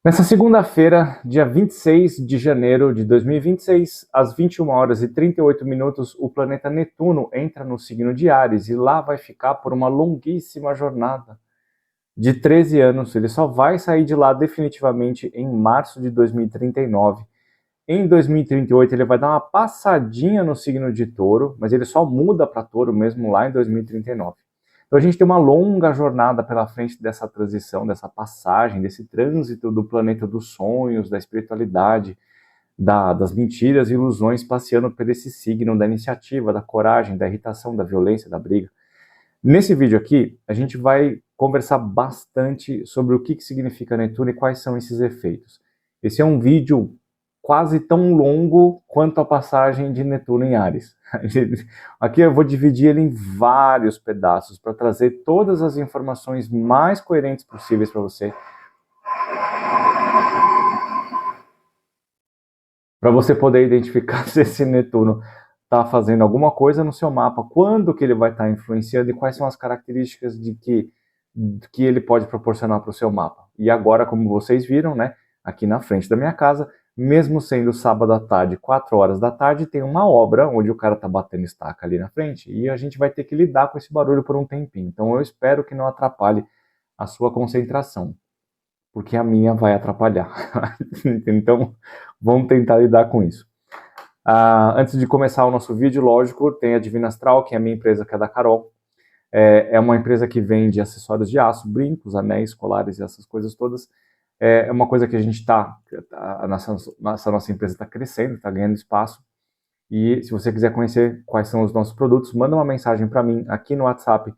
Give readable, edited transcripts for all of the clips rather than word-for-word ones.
Nessa segunda-feira, dia 26 de janeiro de 2026, às 21 horas e 38 minutos, o planeta Netuno entra no signo de Áries e lá vai ficar por uma longuíssima jornada de 13 anos. Ele só vai sair de lá definitivamente em março de 2039. Em 2038 ele vai dar uma passadinha no signo de Touro, mas ele só muda para Touro mesmo lá em 2039. Então a gente tem uma longa jornada pela frente dessa transição, dessa passagem, desse trânsito do planeta dos sonhos, da espiritualidade, das mentiras e ilusões, passeando por esse signo da iniciativa, da coragem, da irritação, da violência, da briga. Nesse vídeo aqui, a gente vai conversar bastante sobre o que significa Netuno e quais são esses efeitos. Esse é um vídeo quase tão longo quanto a passagem de Netuno em Áries. Aqui eu vou dividir ele em vários pedaços para trazer todas as informações mais coerentes possíveis para você poder identificar se esse Netuno está fazendo alguma coisa no seu mapa, quando que ele vai estar influenciando e quais são as características que ele pode proporcionar para o seu mapa. E agora, como vocês viram, né, aqui na frente da minha casa, mesmo sendo sábado à tarde, 4 horas da tarde, tem uma obra onde o cara está batendo estaca ali na frente e a gente vai ter que lidar com esse barulho por um tempinho. Então eu espero que não atrapalhe a sua concentração, porque a minha vai atrapalhar. Então vamos tentar lidar com isso. Antes de começar o nosso vídeo, lógico, tem a Divina Astral, que é a minha empresa, que é da Carol. É uma empresa que vende acessórios de aço, brincos, anéis, colares e essas coisas todas. É uma coisa que a gente essa nossa empresa está crescendo, está ganhando espaço. E se você quiser conhecer quais são os nossos produtos, manda uma mensagem para mim aqui no WhatsApp.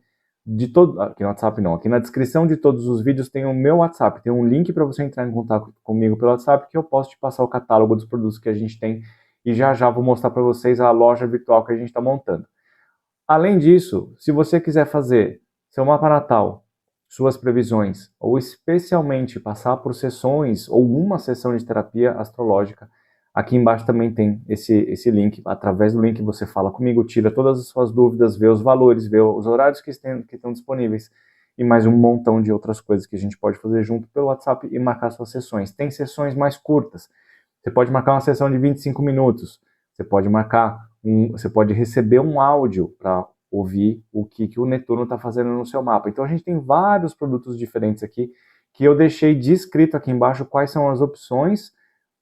Aqui no WhatsApp não, aqui na descrição de todos os vídeos tem o meu WhatsApp, tem um link para você entrar em contato comigo pelo WhatsApp, que eu posso te passar o catálogo dos produtos que a gente tem e já já vou mostrar para vocês a loja virtual que a gente está montando. Além disso, se você quiser fazer seu mapa natal, suas previsões, ou especialmente passar por sessões ou uma sessão de terapia astrológica, aqui embaixo também tem esse link. Através do link você fala comigo, tira todas as suas dúvidas, vê os valores, vê os horários que estão disponíveis e mais um montão de outras coisas que a gente pode fazer junto pelo WhatsApp e marcar suas sessões. Tem sessões mais curtas. Você pode marcar uma sessão de 25 minutos. Você pode receber um áudio para ouvir o que o Netuno está fazendo no seu mapa. Então a gente tem vários produtos diferentes aqui que eu deixei descrito aqui embaixo quais são as opções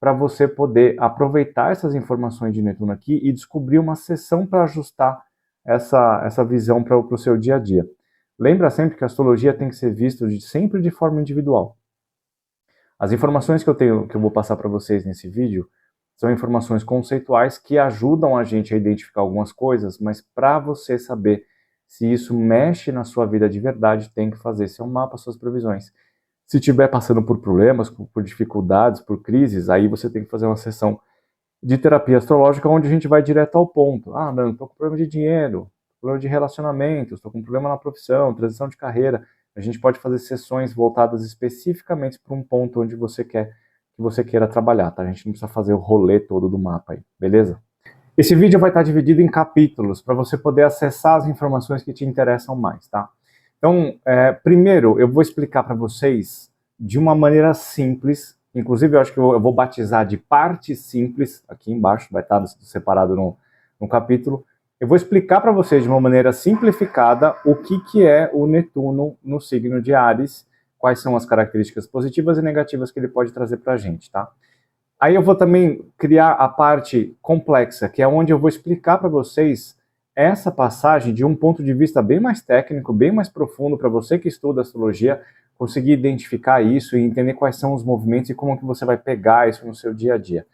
para você poder aproveitar essas informações de Netuno aqui e descobrir uma sessão para ajustar essa visão para o seu dia a dia. Lembra sempre que a astrologia tem que ser vista sempre de forma individual. As informações que eu vou passar para vocês nesse vídeo são informações conceituais que ajudam a gente a identificar algumas coisas, mas para você saber se isso mexe na sua vida de verdade, tem que fazer seu mapa, suas previsões. Se estiver passando por problemas, por dificuldades, por crises, aí você tem que fazer uma sessão de terapia astrológica onde a gente vai direto ao ponto. Ah, não, estou com problema de dinheiro, problema de relacionamentos, estou com problema na profissão, transição de carreira. A gente pode fazer sessões voltadas especificamente para um ponto onde você queira trabalhar, tá? A gente não precisa fazer o rolê todo do mapa aí, beleza? Esse vídeo vai estar dividido em capítulos para você poder acessar as informações que te interessam mais, tá? Então, primeiro eu vou explicar para vocês de uma maneira simples, inclusive eu acho que eu vou batizar de parte simples, aqui embaixo vai estar separado no capítulo. Eu vou explicar para vocês de uma maneira simplificada o que é o Netuno no signo de Áries, quais são as características positivas e negativas que ele pode trazer para a gente, tá? Aí eu vou também criar a parte complexa, que é onde eu vou explicar para vocês essa passagem de um ponto de vista bem mais técnico, bem mais profundo, para você que estuda astrologia, conseguir identificar isso e entender quais são os movimentos e como que você vai pegar isso no seu dia a dia.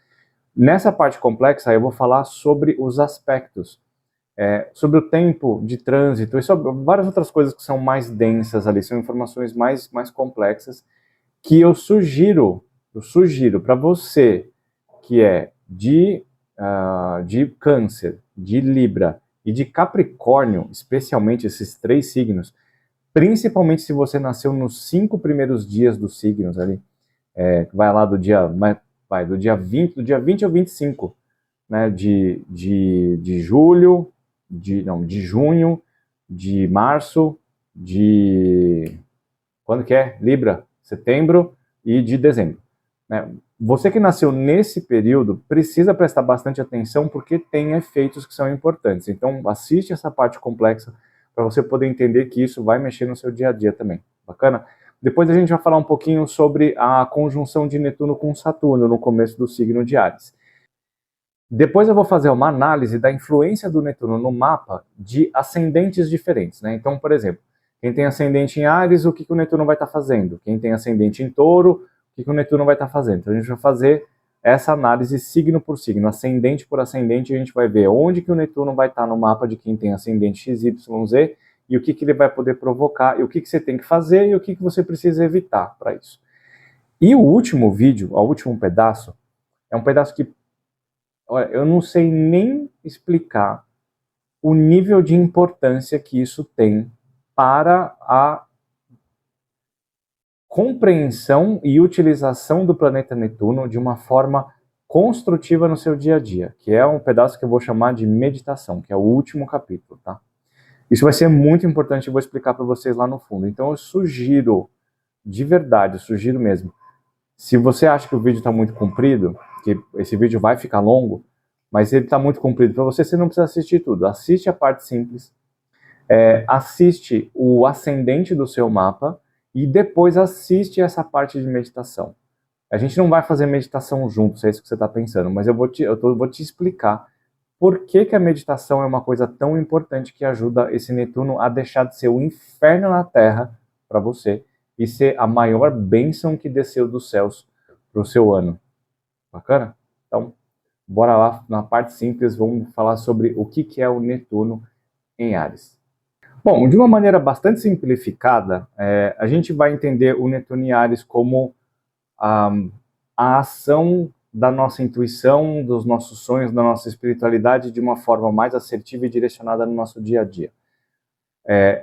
Nessa parte complexa, eu vou falar sobre os aspectos, sobre o tempo de trânsito e sobre várias outras coisas que são mais densas ali, são informações mais complexas, que eu sugiro para você que é de Câncer, de Libra e de Capricórnio, especialmente esses 3 signos, principalmente se você nasceu nos 5 primeiros dias dos signos ali, vai lá do dia 20 ao 25, né, de julho, de junho, de março, quando que é? Libra, setembro e de dezembro. né? Você que nasceu nesse período precisa prestar bastante atenção porque tem efeitos que são importantes. Então, assiste essa parte complexa para você poder entender que isso vai mexer no seu dia a dia também. Bacana? Depois a gente vai falar um pouquinho sobre a conjunção de Netuno com Saturno no começo do signo de Áries. Depois eu vou fazer uma análise da influência do Netuno no mapa de ascendentes diferentes, né? Então, por exemplo, quem tem ascendente em Áries, o que o Netuno vai estar fazendo? Quem tem ascendente em Touro, o que o Netuno vai estar fazendo? Então a gente vai fazer essa análise signo por signo, ascendente por ascendente, a gente vai ver onde que o Netuno vai estar no mapa de quem tem ascendente XYZ e o que ele vai poder provocar, e o que você tem que fazer e o que você precisa evitar para isso. E o último vídeo, o último pedaço, é um pedaço que, olha, eu não sei nem explicar o nível de importância que isso tem para a compreensão e utilização do planeta Netuno de uma forma construtiva no seu dia a dia, que é um pedaço que eu vou chamar de meditação, que é o último capítulo, tá? Isso vai ser muito importante, eu vou explicar para vocês lá no fundo. Então eu sugiro, de verdade, eu sugiro mesmo, se você acha que o vídeo está muito comprido, que esse vídeo vai ficar longo, mas ele está muito comprido para você, você não precisa assistir tudo. Assiste a parte simples, assiste o ascendente do seu mapa e depois assiste essa parte de meditação. A gente não vai fazer meditação juntos, é isso que você está pensando, mas eu vou te explicar por que a meditação é uma coisa tão importante que ajuda esse Netuno a deixar de ser o inferno na Terra para você e ser a maior bênção que desceu dos céus para o seu ano. Bacana? Então, bora lá, na parte simples, vamos falar sobre o que é o Netuno em Áries. Bom, de uma maneira bastante simplificada, a gente vai entender o Netuno em Áries como a ação da nossa intuição, dos nossos sonhos, da nossa espiritualidade de uma forma mais assertiva e direcionada no nosso dia a dia.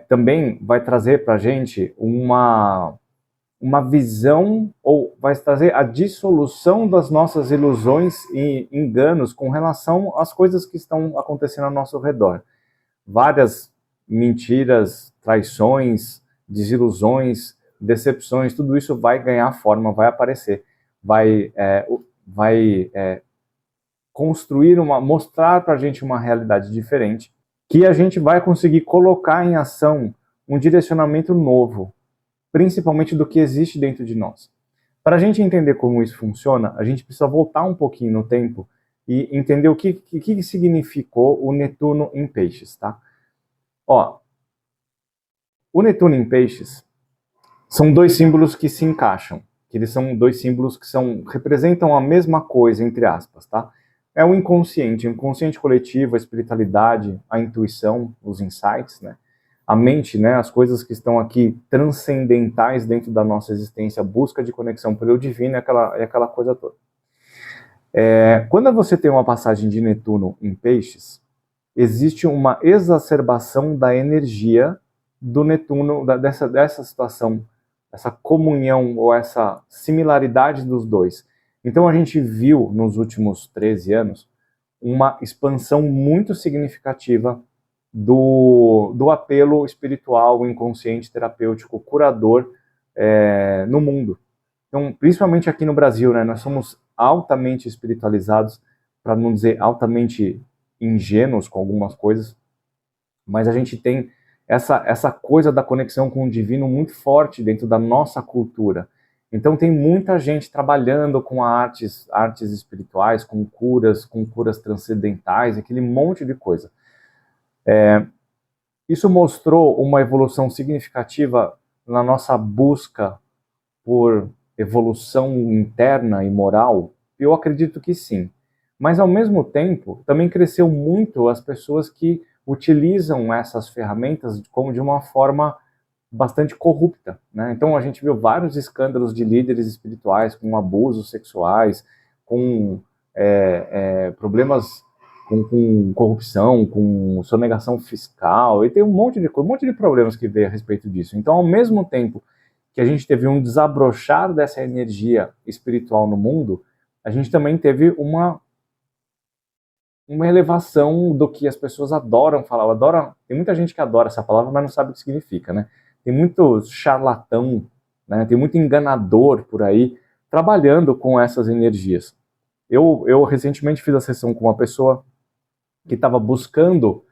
Também vai trazer para a gente uma visão, ou vai trazer a dissolução das nossas ilusões e enganos com relação às coisas que estão acontecendo ao nosso redor. Várias mentiras, traições, desilusões, decepções, tudo isso vai ganhar forma, vai aparecer, vai construir mostrar para a gente uma realidade diferente, que a gente vai conseguir colocar em ação um direcionamento novo, principalmente do que existe dentro de nós. Para a gente entender como isso funciona, a gente precisa voltar um pouquinho no tempo e entender o que significou o Netuno em Peixes, tá? Ó, o Netuno em Peixes são dois símbolos que se encaixam, que eles são dois símbolos que representam a mesma coisa, entre aspas, tá? É o inconsciente coletivo, a espiritualidade, a intuição, os insights, né? A mente, né? As coisas que estão aqui transcendentais dentro da nossa existência, a busca de conexão pelo divino, aquela coisa toda. Quando você tem uma passagem de Netuno em Peixes, existe uma exacerbação da energia do Netuno, dessa situação, essa comunhão ou essa similaridade dos dois. Então a gente viu nos últimos 13 anos uma expansão muito significativa do apelo espiritual, inconsciente, terapêutico, curador no mundo. Então, principalmente aqui no Brasil, né, nós somos altamente espiritualizados, para não dizer altamente ingênuos com algumas coisas, mas a gente tem essa coisa da conexão com o divino muito forte dentro da nossa cultura. Então tem muita gente trabalhando com artes espirituais, com curas transcendentais, aquele monte de coisa. Isso mostrou uma evolução significativa na nossa busca por evolução interna e moral? Eu acredito que sim. Mas, ao mesmo tempo, também cresceu muito as pessoas que utilizam essas ferramentas como de uma forma bastante corrupta, né? Então, a gente viu vários escândalos de líderes espirituais com abusos sexuais, com problemas com corrupção, com sonegação fiscal, e tem um monte de problemas que veio a respeito disso. Então, ao mesmo tempo que a gente teve um desabrochar dessa energia espiritual no mundo, a gente também teve uma elevação do que as pessoas adoram falar. Tem muita gente que adora essa palavra, mas não sabe o que significa, né? Tem muito charlatão, né? Tem muito enganador por aí, trabalhando com essas energias. Eu recentemente fiz a sessão com uma pessoa que estava buscando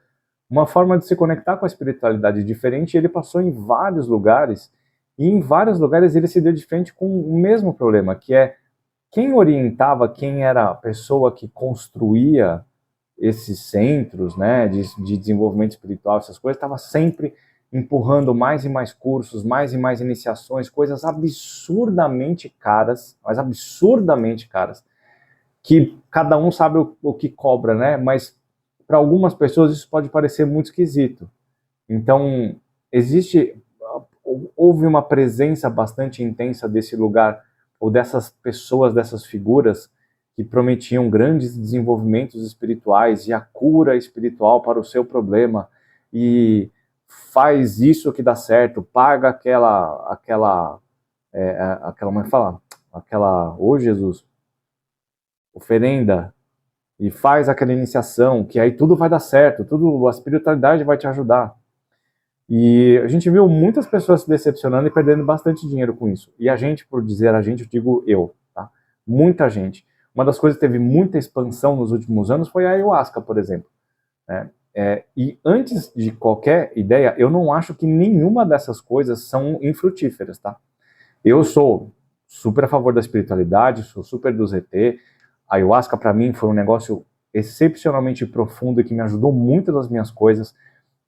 uma forma de se conectar com a espiritualidade diferente, e ele passou em vários lugares, e em vários lugares ele se deu de frente com o mesmo problema, que é quem orientava, quem era a pessoa que construía esses centros, né, de desenvolvimento espiritual, essas coisas, estava sempre empurrando mais e mais cursos, mais e mais iniciações, coisas absurdamente caras, mas absurdamente caras, que cada um sabe o que cobra, né, mas para algumas pessoas isso pode parecer muito esquisito. Então, houve uma presença bastante intensa desse lugar, ou dessas pessoas, dessas figuras, que prometiam grandes desenvolvimentos espirituais e a cura espiritual para o seu problema, e faz isso que dá certo, paga aquela, como é que fala? Jesus, oferenda, e faz aquela iniciação, que aí tudo vai dar certo, a espiritualidade vai te ajudar. E a gente viu muitas pessoas se decepcionando e perdendo bastante dinheiro com isso. E a gente, por dizer a gente, eu digo eu, tá? Muita gente. Uma das coisas que teve muita expansão nos últimos anos foi a ayahuasca, por exemplo, né? E antes de qualquer ideia, eu não acho que nenhuma dessas coisas são infrutíferas, tá? Eu sou super a favor da espiritualidade, sou super do ZT. A ayahuasca, para mim, foi um negócio excepcionalmente profundo e que me ajudou muito nas minhas coisas.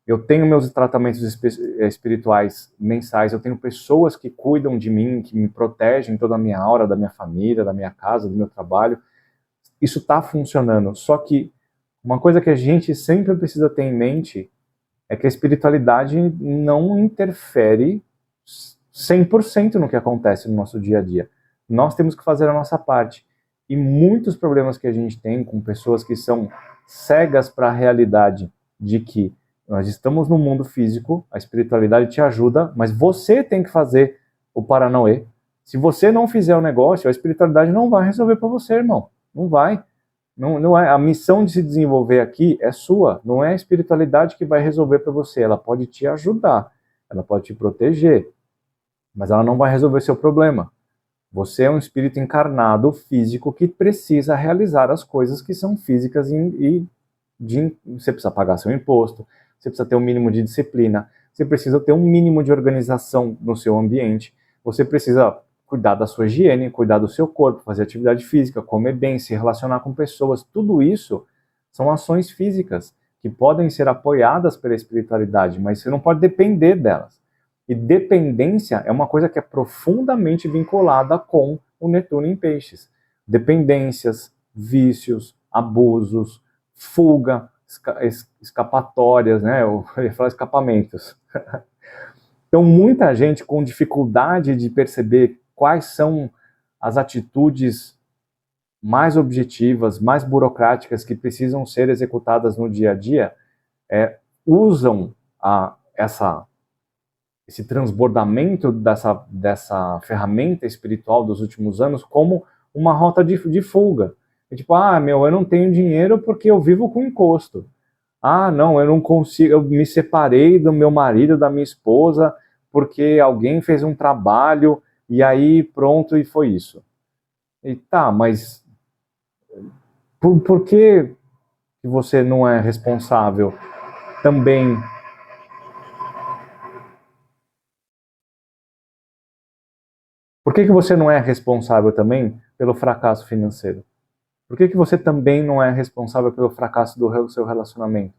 Eu tenho meus tratamentos espirituais mensais, eu tenho pessoas que cuidam de mim, que me protegem toda a minha aura, da minha família, da minha casa, do meu trabalho. Isso está funcionando. Só que uma coisa que a gente sempre precisa ter em mente é que a espiritualidade não interfere 100% no que acontece no nosso dia a dia. Nós temos que fazer a nossa parte. E muitos problemas que a gente tem com pessoas que são cegas para a realidade de que nós estamos no mundo físico, a espiritualidade te ajuda, mas você tem que fazer o Paranauê. Se você não fizer o negócio, a espiritualidade não vai resolver para você, irmão. Não vai. Não é. A missão de se desenvolver aqui é sua. Não é a espiritualidade que vai resolver para você. Ela pode te ajudar, ela pode te proteger, mas ela não vai resolver seu problema. Você é um espírito encarnado, físico, que precisa realizar as coisas que são físicas você precisa pagar seu imposto, você precisa ter um mínimo de disciplina, você precisa ter um mínimo de organização no seu ambiente, você precisa cuidar da sua higiene, cuidar do seu corpo, fazer atividade física, comer bem, se relacionar com pessoas. Tudo isso são ações físicas que podem ser apoiadas pela espiritualidade, mas você não pode depender delas. E dependência é uma coisa que é profundamente vinculada com o Netuno em Peixes. Dependências, vícios, abusos, fuga, escapatórias, né? Eu ia falar escapamentos. Então, muita gente com dificuldade de perceber quais são as atitudes mais objetivas, mais burocráticas que precisam ser executadas no dia a dia, usam esse transbordamento dessa ferramenta espiritual dos últimos anos como uma rota de fuga. Tipo, eu não tenho dinheiro porque eu vivo com encosto. Não, eu não consigo, eu me separei do meu marido, da minha esposa, porque alguém fez um trabalho e aí pronto, e foi isso. E tá, mas por que você não é responsável também? Por que você não é responsável também pelo fracasso financeiro? Por que você também não é responsável pelo fracasso do seu relacionamento?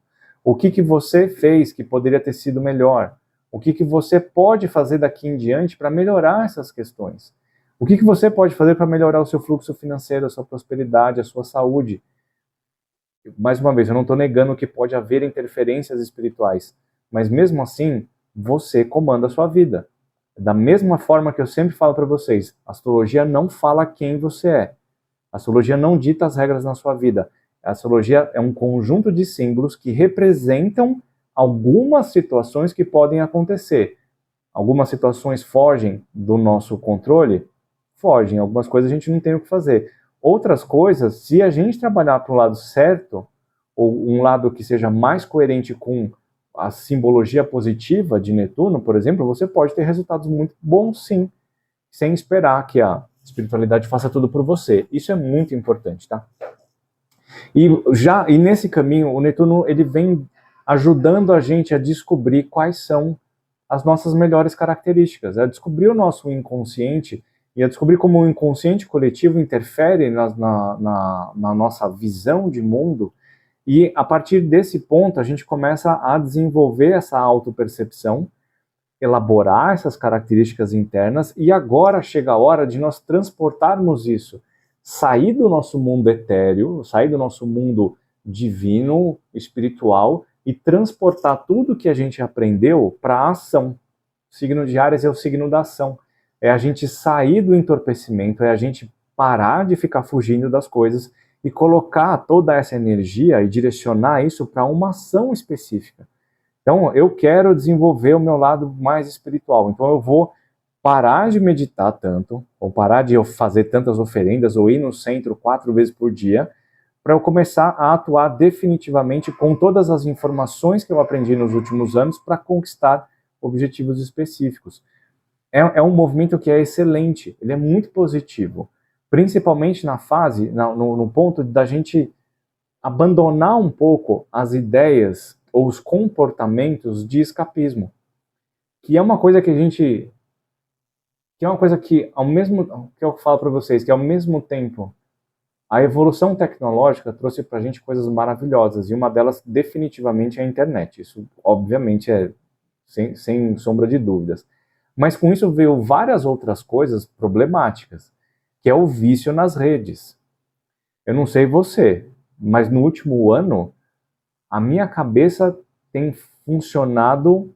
O que você fez que poderia ter sido melhor? O que você pode fazer daqui em diante para melhorar essas questões? O que você pode fazer para melhorar o seu fluxo financeiro, a sua prosperidade, a sua saúde? Mais uma vez, eu não estou negando que pode haver interferências espirituais, mas mesmo assim, você comanda a sua vida. Da mesma forma que eu sempre falo para vocês, a astrologia não fala quem você é. A astrologia não dita as regras na sua vida. A astrologia é um conjunto de símbolos que representam algumas situações que podem acontecer. Algumas situações fogem do nosso controle? Fogem. Algumas coisas a gente não tem o que fazer. Outras coisas, se a gente trabalhar para o lado certo, ou um lado que seja mais coerente com a simbologia positiva de Netuno, por exemplo, você pode ter resultados muito bons, sim, sem esperar que a espiritualidade faça tudo por você. Isso é muito importante, tá? E nesse caminho, o Netuno ele vem ajudando a gente a descobrir quais são as nossas melhores características, a descobrir o nosso inconsciente e a descobrir como o inconsciente coletivo interfere na nossa visão de mundo. E a partir desse ponto, a gente começa a desenvolver essa autopercepção, elaborar essas características internas, e agora chega a hora de nós transportarmos isso, sair do nosso mundo etéreo, sair do nosso mundo divino, espiritual, e transportar tudo que a gente aprendeu para a ação. O signo de Áries é o signo da ação. É a gente sair do entorpecimento, é a gente parar de ficar fugindo das coisas e colocar toda essa energia e direcionar isso para uma ação específica. Então, eu quero desenvolver o meu lado mais espiritual. Então, eu vou parar de meditar tanto, ou parar de fazer tantas oferendas, ou ir no centro 4 vezes por dia, para eu começar a atuar definitivamente com todas as informações que eu aprendi nos últimos anos para conquistar objetivos específicos. É um movimento que é excelente, ele é muito positivo, principalmente na fase, no ponto da gente abandonar um pouco as ideias ou os comportamentos de escapismo, que é uma coisa que a gente, que é uma coisa que ao mesmo que eu falo para vocês, que ao mesmo tempo a evolução tecnológica trouxe para a gente coisas maravilhosas, e uma delas definitivamente é a internet. Isso obviamente é sem sombra de dúvidas. Mas com isso veio várias outras coisas problemáticas, que é o vício nas redes. Eu não sei você, mas no último ano a minha cabeça tem funcionado,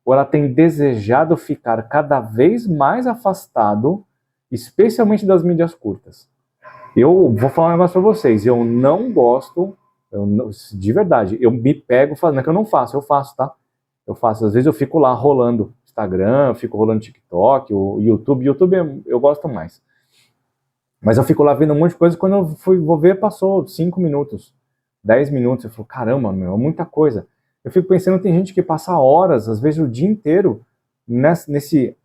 ou ela tem desejado ficar cada vez mais afastado, especialmente das mídias curtas. Eu vou falar um negócio pra vocês, eu não gosto, de verdade, eu me pego fazendo, não é que eu não faço, eu faço, tá? Eu faço, às vezes eu fico lá rolando Instagram, eu fico rolando TikTok, o YouTube eu gosto mais. Mas eu fico lá vendo um monte de coisa, quando eu vou ver, passou 5 minutos, 10 minutos, eu falo, caramba, meu, é muita coisa. Eu fico pensando, tem gente que passa horas, às vezes o dia inteiro, nesse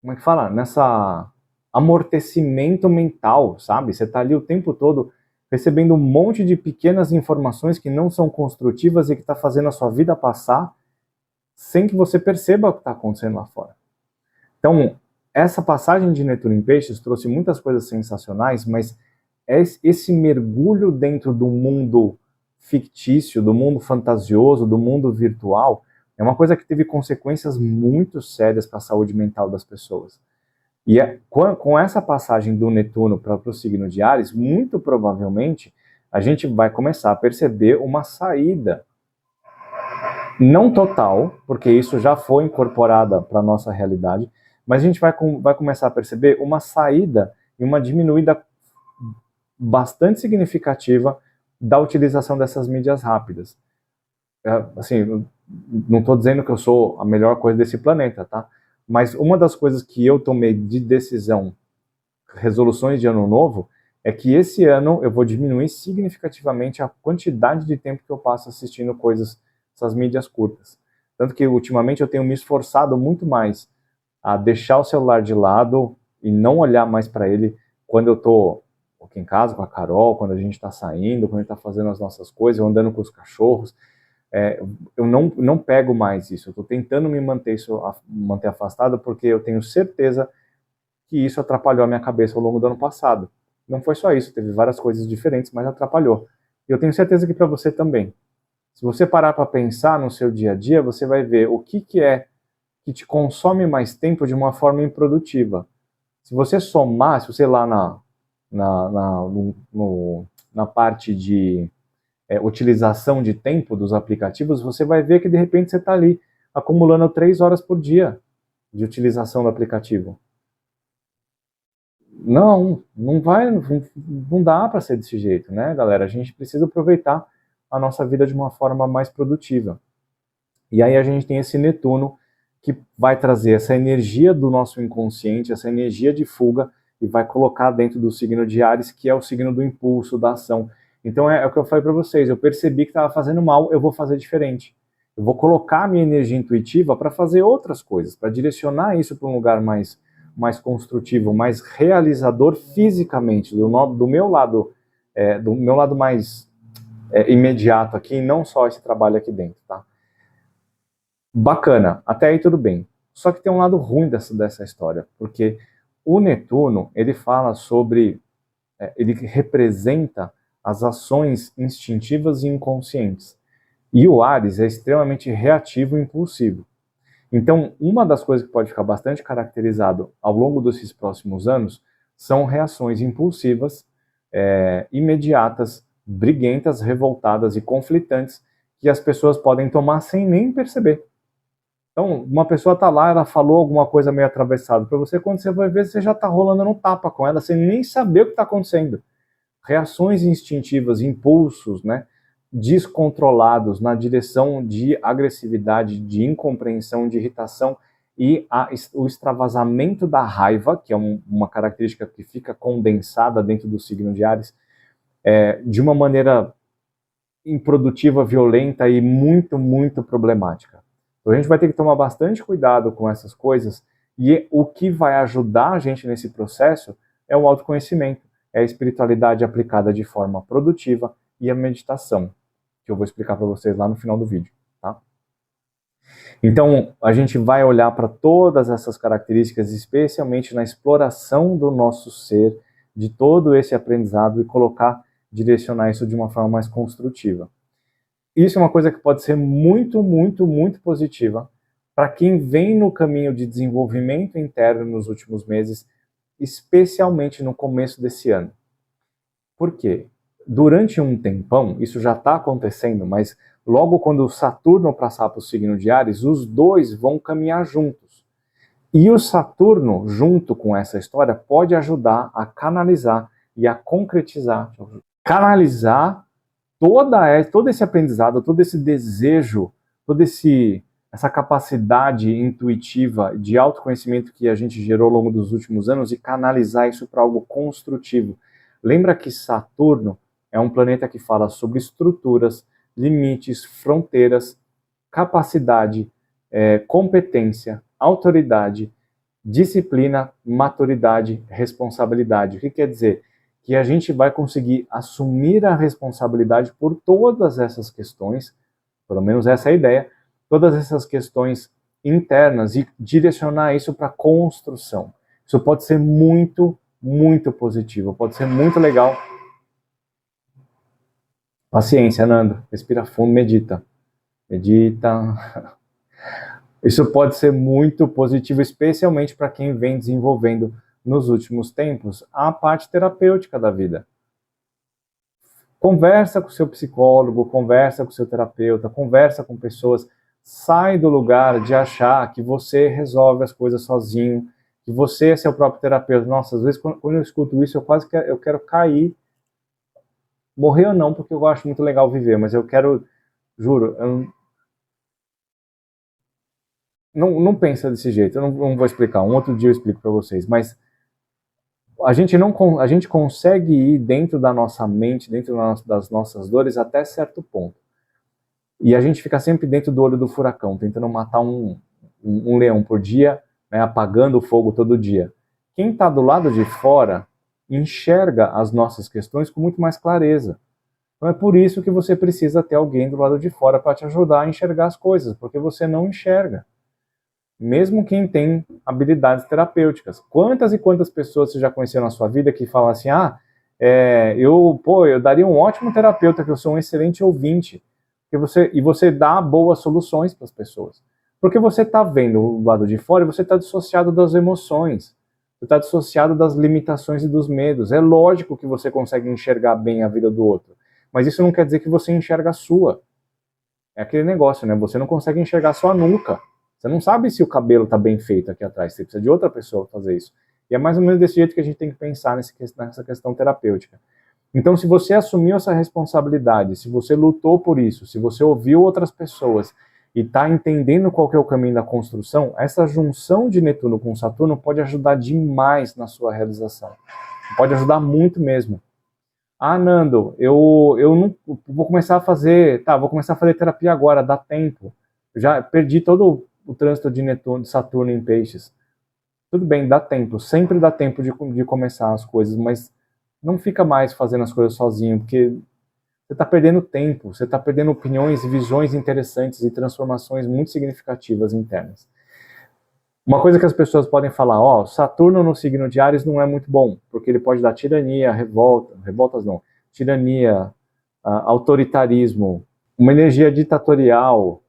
como é que fala? Nessa amortecimento mental, sabe? Você tá ali o tempo todo recebendo um monte de pequenas informações que não são construtivas e que tá fazendo a sua vida passar sem que você perceba o que está acontecendo lá fora. Então, essa passagem de Netuno em Peixes trouxe muitas coisas sensacionais, mas esse mergulho dentro do mundo fictício, do mundo fantasioso, do mundo virtual, é uma coisa que teve consequências muito sérias para a saúde mental das pessoas. E com essa passagem do Netuno para o signo de Áries, muito provavelmente a gente vai começar a perceber uma saída, não total, porque isso já foi incorporada para a nossa realidade, mas a gente vai começar a perceber uma saída e uma diminuída bastante significativa da utilização dessas mídias rápidas. Assim, não estou dizendo que eu sou a melhor coisa desse planeta, tá? Mas uma das coisas que eu tomei de decisão, resoluções de ano novo, é que esse ano eu vou diminuir significativamente a quantidade de tempo que eu passo assistindo coisas, essas mídias curtas. Tanto que ultimamente eu tenho me esforçado muito mais a deixar o celular de lado e não olhar mais para ele quando eu estou aqui em casa com a Carol, quando a gente está saindo, quando a gente está fazendo as nossas coisas, eu andando com os cachorros. Eu não pego mais isso, eu estou tentando me manter afastado, porque eu tenho certeza que isso atrapalhou a minha cabeça ao longo do ano passado. Não foi só isso, teve várias coisas diferentes, mas atrapalhou. E eu tenho certeza que para você também. Se você parar para pensar no seu dia a dia, você vai ver o que é que te consome mais tempo de uma forma improdutiva. Se você somar, se você lá na parte de utilização de tempo dos aplicativos, você vai ver que de repente você está ali acumulando 3 horas por dia de utilização do aplicativo. Não dá para ser desse jeito, né, galera? A gente precisa aproveitar a nossa vida de uma forma mais produtiva. E aí a gente tem esse Netuno que vai trazer essa energia do nosso inconsciente, essa energia de fuga, e vai colocar dentro do signo de Áries, que é o signo do impulso, da ação. Então é o que eu falei para vocês, eu percebi que estava fazendo mal, eu vou fazer diferente. Eu vou colocar a minha energia intuitiva para fazer outras coisas, para direcionar isso para um lugar mais mais construtivo, mais realizador fisicamente, do meu lado, mais imediato aqui, não só esse trabalho aqui dentro, tá? Bacana, até aí tudo bem. Só que tem um lado ruim dessa história, porque o Netuno, ele fala sobre, ele representa as ações instintivas e inconscientes. E o Áries é extremamente reativo e impulsivo. Então, uma das coisas que pode ficar bastante caracterizado ao longo desses próximos anos são reações impulsivas, imediatas, briguentas, revoltadas e conflitantes que as pessoas podem tomar sem nem perceber. Então, uma pessoa está lá, ela falou alguma coisa meio atravessada para você, quando você vai ver, você já está rolando no tapa com ela, sem nem saber o que está acontecendo. Reações instintivas, impulsos, né, descontrolados na direção de agressividade, de incompreensão, de irritação e o extravasamento da raiva, que é uma característica que fica condensada dentro do signo de Áries, de uma maneira improdutiva, violenta e muito, muito problemática. Então a gente vai ter que tomar bastante cuidado com essas coisas e o que vai ajudar a gente nesse processo é o autoconhecimento, é a espiritualidade aplicada de forma produtiva e a meditação, que eu vou explicar para vocês lá no final do vídeo, tá? Então, a gente vai olhar para todas essas características, especialmente na exploração do nosso ser, de todo esse aprendizado e direcionar isso de uma forma mais construtiva. Isso é uma coisa que pode ser muito, muito, muito positiva para quem vem no caminho de desenvolvimento interno nos últimos meses, especialmente no começo desse ano. Por quê? Durante um tempão, isso já está acontecendo, mas logo quando o Saturno passar para o signo de Áries, os dois vão caminhar juntos. E o Saturno, junto com essa história, pode ajudar a canalizar e a concretizar, canalizar todo esse aprendizado, todo esse desejo, toda essa capacidade intuitiva de autoconhecimento que a gente gerou ao longo dos últimos anos e canalizar isso para algo construtivo. Lembra que Saturno é um planeta que fala sobre estruturas, limites, fronteiras, capacidade, competência, autoridade, disciplina, maturidade, responsabilidade. O que quer dizer? Que a gente vai conseguir assumir a responsabilidade por todas essas questões, pelo menos essa é a ideia, todas essas questões internas e direcionar isso para a construção. Isso pode ser muito, muito positivo, pode ser muito legal. Paciência, Nando, respira fundo, medita. Medita. Isso pode ser muito positivo, especialmente para quem vem desenvolvendo nos últimos tempos a parte terapêutica da vida. Conversa com o seu psicólogo, conversa com o seu terapeuta, conversa com pessoas, sai do lugar de achar que você resolve as coisas sozinho, que você é seu próprio terapeuta. Nossa, às vezes quando eu escuto isso, eu quero cair, morrer ou não, porque eu acho muito legal viver, mas eu quero, juro, não pensa desse jeito, eu não vou explicar, um outro dia eu explico para vocês, mas a gente consegue ir dentro da nossa mente, dentro das nossas dores até certo ponto. E a gente fica sempre dentro do olho do furacão, tentando matar um leão por dia, né, apagando o fogo todo dia. Quem está do lado de fora enxerga as nossas questões com muito mais clareza. Então é por isso que você precisa ter alguém do lado de fora para te ajudar a enxergar as coisas, porque você não enxerga. Mesmo quem tem habilidades terapêuticas. Quantas e quantas pessoas você já conheceu na sua vida que falam assim, eu daria um ótimo terapeuta, que eu sou um excelente ouvinte. E você dá boas soluções para as pessoas. Porque você está vendo o lado de fora e você está dissociado das emoções. Você está dissociado das limitações e dos medos. É lógico que você consegue enxergar bem a vida do outro. Mas isso não quer dizer que você enxerga a sua. É aquele negócio, né? Você não consegue enxergar a sua nuca. Você não sabe se o cabelo está bem feito aqui atrás, você precisa de outra pessoa para fazer isso. E é mais ou menos desse jeito que a gente tem que pensar nessa questão terapêutica. Então, se você assumiu essa responsabilidade, se você lutou por isso, se você ouviu outras pessoas e está entendendo qual que é o caminho da construção, essa junção de Netuno com Saturno pode ajudar demais na sua realização. Pode ajudar muito mesmo. Ah, Nando, eu não vou começar a fazer, vou começar a fazer terapia agora, dá tempo. Eu já perdi todo o trânsito de Netuno, de Saturno em Peixes. Tudo bem, dá tempo, sempre dá tempo de começar as coisas, mas não fica mais fazendo as coisas sozinho, porque você está perdendo tempo, você está perdendo opiniões e visões interessantes e transformações muito significativas internas. Uma coisa que as pessoas podem falar, ó, Saturno no signo de Áries não é muito bom, porque ele pode dar tirania, revoltas não, tirania, autoritarismo, uma energia ditatorial,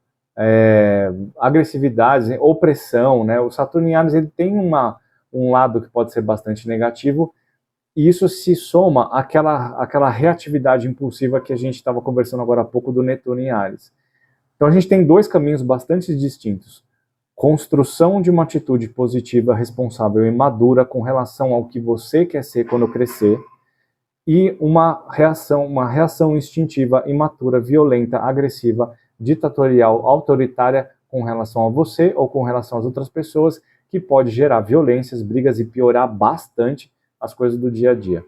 agressividade, opressão, né? O Saturno em Áries ele tem um lado que pode ser bastante negativo, e isso se soma àquela reatividade impulsiva que a gente estava conversando agora há pouco do Netuno em Áries. Então a gente tem dois caminhos bastante distintos. Construção de uma atitude positiva, responsável e madura com relação ao que você quer ser quando crescer, e uma reação instintiva, imatura, violenta, agressiva, ditatorial, autoritária com relação a você ou com relação às outras pessoas, que pode gerar violências, brigas e piorar bastante as coisas do dia a dia.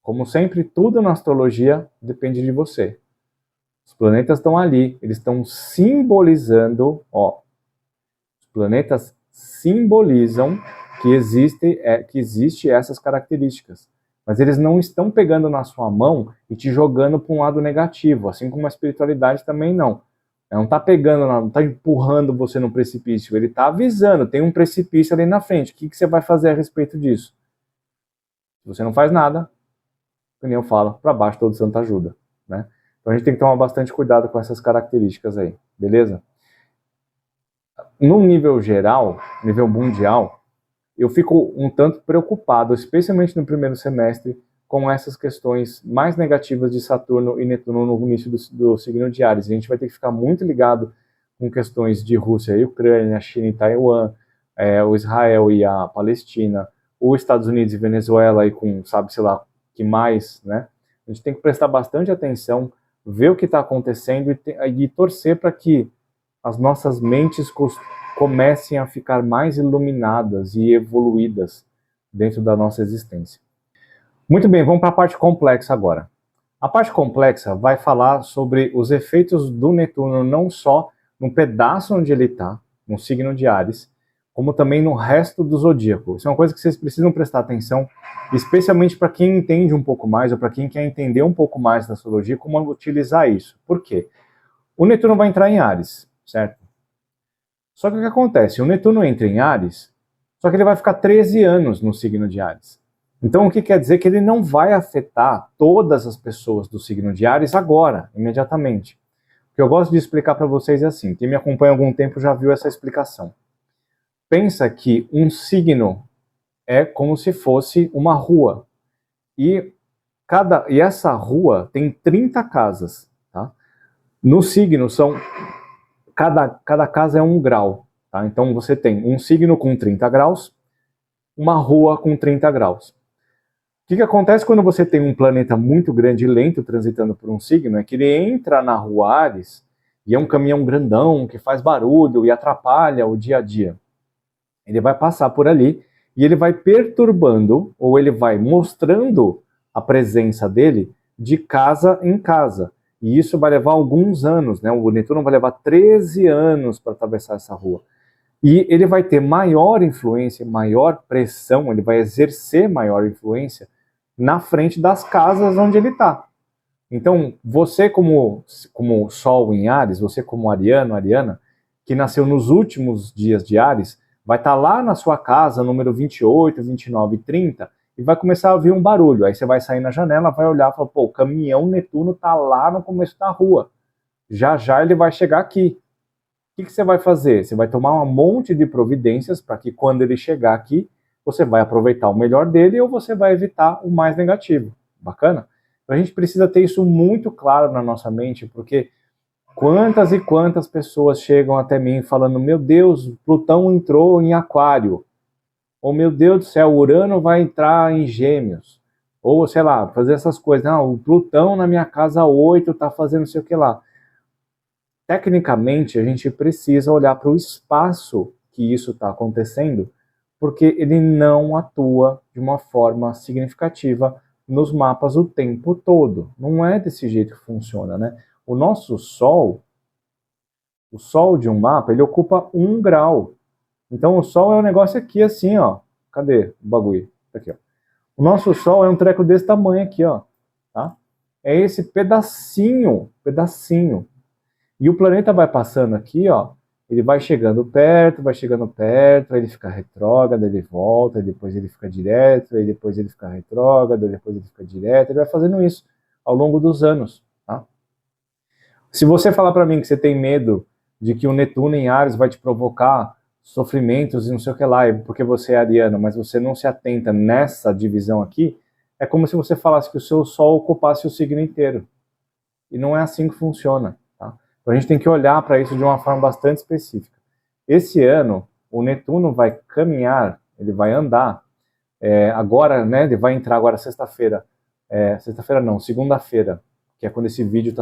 Como sempre, tudo na astrologia depende de você. Os planetas estão ali, eles estão simbolizando, ó, os planetas simbolizam que existe essas características. Mas eles não estão pegando na sua mão e te jogando para um lado negativo, assim como a espiritualidade também não. Ela não está pegando, não está empurrando você no precipício, ele está avisando, tem um precipício ali na frente, o que você vai fazer a respeito disso? Se você não faz nada, como eu falo, para baixo todo santo ajuda, né? Então a gente tem que tomar bastante cuidado com essas características aí, beleza? No nível geral, nível mundial, eu fico um tanto preocupado, especialmente no primeiro semestre, com essas questões mais negativas de Saturno e Netuno no início do signo de Áries. A gente vai ter que ficar muito ligado com questões de Rússia e Ucrânia, China e Taiwan, o Israel e a Palestina, os Estados Unidos e Venezuela, e com, sabe-se lá, que mais, né? A gente tem que prestar bastante atenção, ver o que está acontecendo e torcer para que as nossas mentes comecem a ficar mais iluminadas e evoluídas dentro da nossa existência. Muito bem, vamos para a parte complexa agora. A parte complexa vai falar sobre os efeitos do Netuno não só no pedaço onde ele está, no signo de Áries, como também no resto do zodíaco. Isso é uma coisa que vocês precisam prestar atenção, especialmente para quem entende um pouco mais, ou para quem quer entender um pouco mais da astrologia, como utilizar isso. Por quê? O Netuno vai entrar em Áries, certo? Só que o que acontece? O Netuno entra em Áries, só que ele vai ficar 13 anos no signo de Áries. Então o que quer dizer? Que ele não vai afetar todas as pessoas do signo de Áries agora, imediatamente. O que eu gosto de explicar para vocês é assim, quem me acompanha há algum tempo já viu essa explicação. Pensa que um signo é como se fosse uma rua, e essa rua tem 30 casas, tá? No signo cada casa é um grau, tá? Então você tem um signo com 30 graus, uma rua com 30 graus. O que acontece quando você tem um planeta muito grande e lento transitando por um signo? É que ele entra na rua Áries e é um caminhão grandão que faz barulho e atrapalha o dia a dia. Ele vai passar por ali e ele vai perturbando, ou ele vai mostrando a presença dele de casa em casa. E isso vai levar alguns anos, né? O Netuno vai levar 13 anos para atravessar essa rua. E ele vai ter maior influência, maior pressão, ele vai exercer maior influência na frente das casas onde ele está. Então, você como Sol em Áries, você como Ariano, Ariana, que nasceu nos últimos dias de Áries, vai estar lá na sua casa, número 28, 29 e 30, e vai começar a ouvir um barulho. Aí você vai sair na janela, vai olhar e falar, pô, o caminhão Netuno está lá no começo da rua. Já já ele vai chegar aqui. O que você vai fazer? Você vai tomar um monte de providências para que quando ele chegar aqui, você vai aproveitar o melhor dele ou você vai evitar o mais negativo. Bacana? Então a gente precisa ter isso muito claro na nossa mente, porque quantas e quantas pessoas chegam até mim falando, meu Deus, Plutão entrou em Aquário. Ou, meu Deus do céu, Urano vai entrar em Gêmeos. Ou, sei lá, fazer essas coisas. Não, o Plutão na minha casa 8 está fazendo não sei o que lá. Tecnicamente, a gente precisa olhar para o espaço que isso está acontecendo, porque ele não atua de uma forma significativa nos mapas o tempo todo. Não é desse jeito que funciona, né? O nosso Sol, o Sol de um mapa, ele ocupa 1 grau. Então o Sol é um negócio aqui assim, ó. Cadê o bagulho? Tá aqui, ó. O nosso Sol é um treco desse tamanho aqui, ó. Tá? É esse pedacinho, pedacinho. E o planeta vai passando aqui, ó. Ele vai chegando perto, aí ele fica retrógrado, ele volta, depois ele fica direto, aí depois ele fica retrógrado, depois ele fica direto. Ele vai fazendo isso ao longo dos anos, tá? Se você falar para mim que você tem medo de que o Netuno em Áries vai te provocar sofrimentos e não sei o que lá, porque você é ariano, mas você não se atenta nessa divisão aqui, é como se você falasse que o seu Sol ocupasse o signo inteiro. E não é assim que funciona, tá? Então a gente tem que olhar para isso de uma forma bastante específica. Esse ano, o Netuno vai caminhar, ele vai andar, agora, né, ele vai entrar agora sexta-feira, sexta-feira não, segunda-feira, que é quando esse vídeo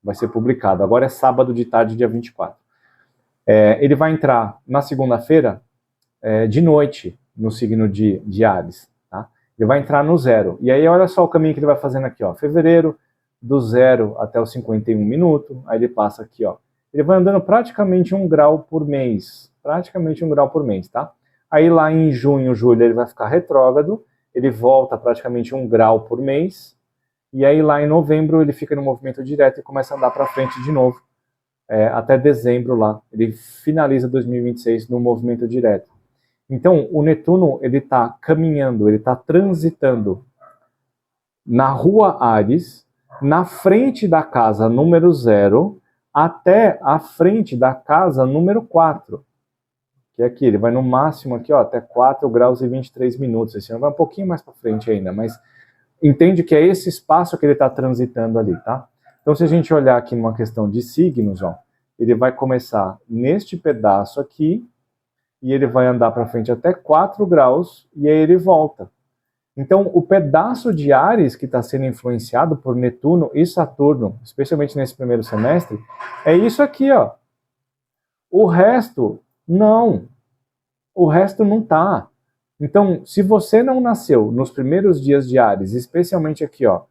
vai ser publicado. Agora é sábado de tarde, dia 24. Ele vai entrar na segunda-feira, de noite, no signo de Áries. Tá? Ele vai entrar no 0. E aí, olha só o caminho que ele vai fazendo aqui. Ó. Fevereiro, do 0 até os 51 minutos. Aí ele passa aqui. Ó. Ele vai andando praticamente 1 grau por mês. Praticamente 1 grau por mês. Tá? Aí lá em junho, julho, ele vai ficar retrógrado. Ele volta praticamente 1 grau por mês. E aí lá em novembro ele fica no movimento direto e começa a andar para frente de novo, até dezembro lá. Ele finaliza 2026 no movimento direto. Então o Netuno ele está caminhando, ele está transitando na rua Áries, na frente da casa número 0, até a frente da casa número 4. Que é aqui, ele vai no máximo aqui, ó, até 4 graus e 23 minutos. Esse ano vai um pouquinho mais para frente ainda, mas entende que é esse espaço que ele está transitando ali, tá? Então, se a gente olhar aqui numa questão de signos, ó, ele vai começar neste pedaço aqui, e ele vai andar para frente até 4 graus, e aí ele volta. Então, o pedaço de Áries que está sendo influenciado por Netuno e Saturno, especialmente nesse primeiro semestre, é isso aqui, ó. O resto, não. O resto não tá. Então, se você não nasceu nos primeiros dias de Áries, especialmente aqui, ó,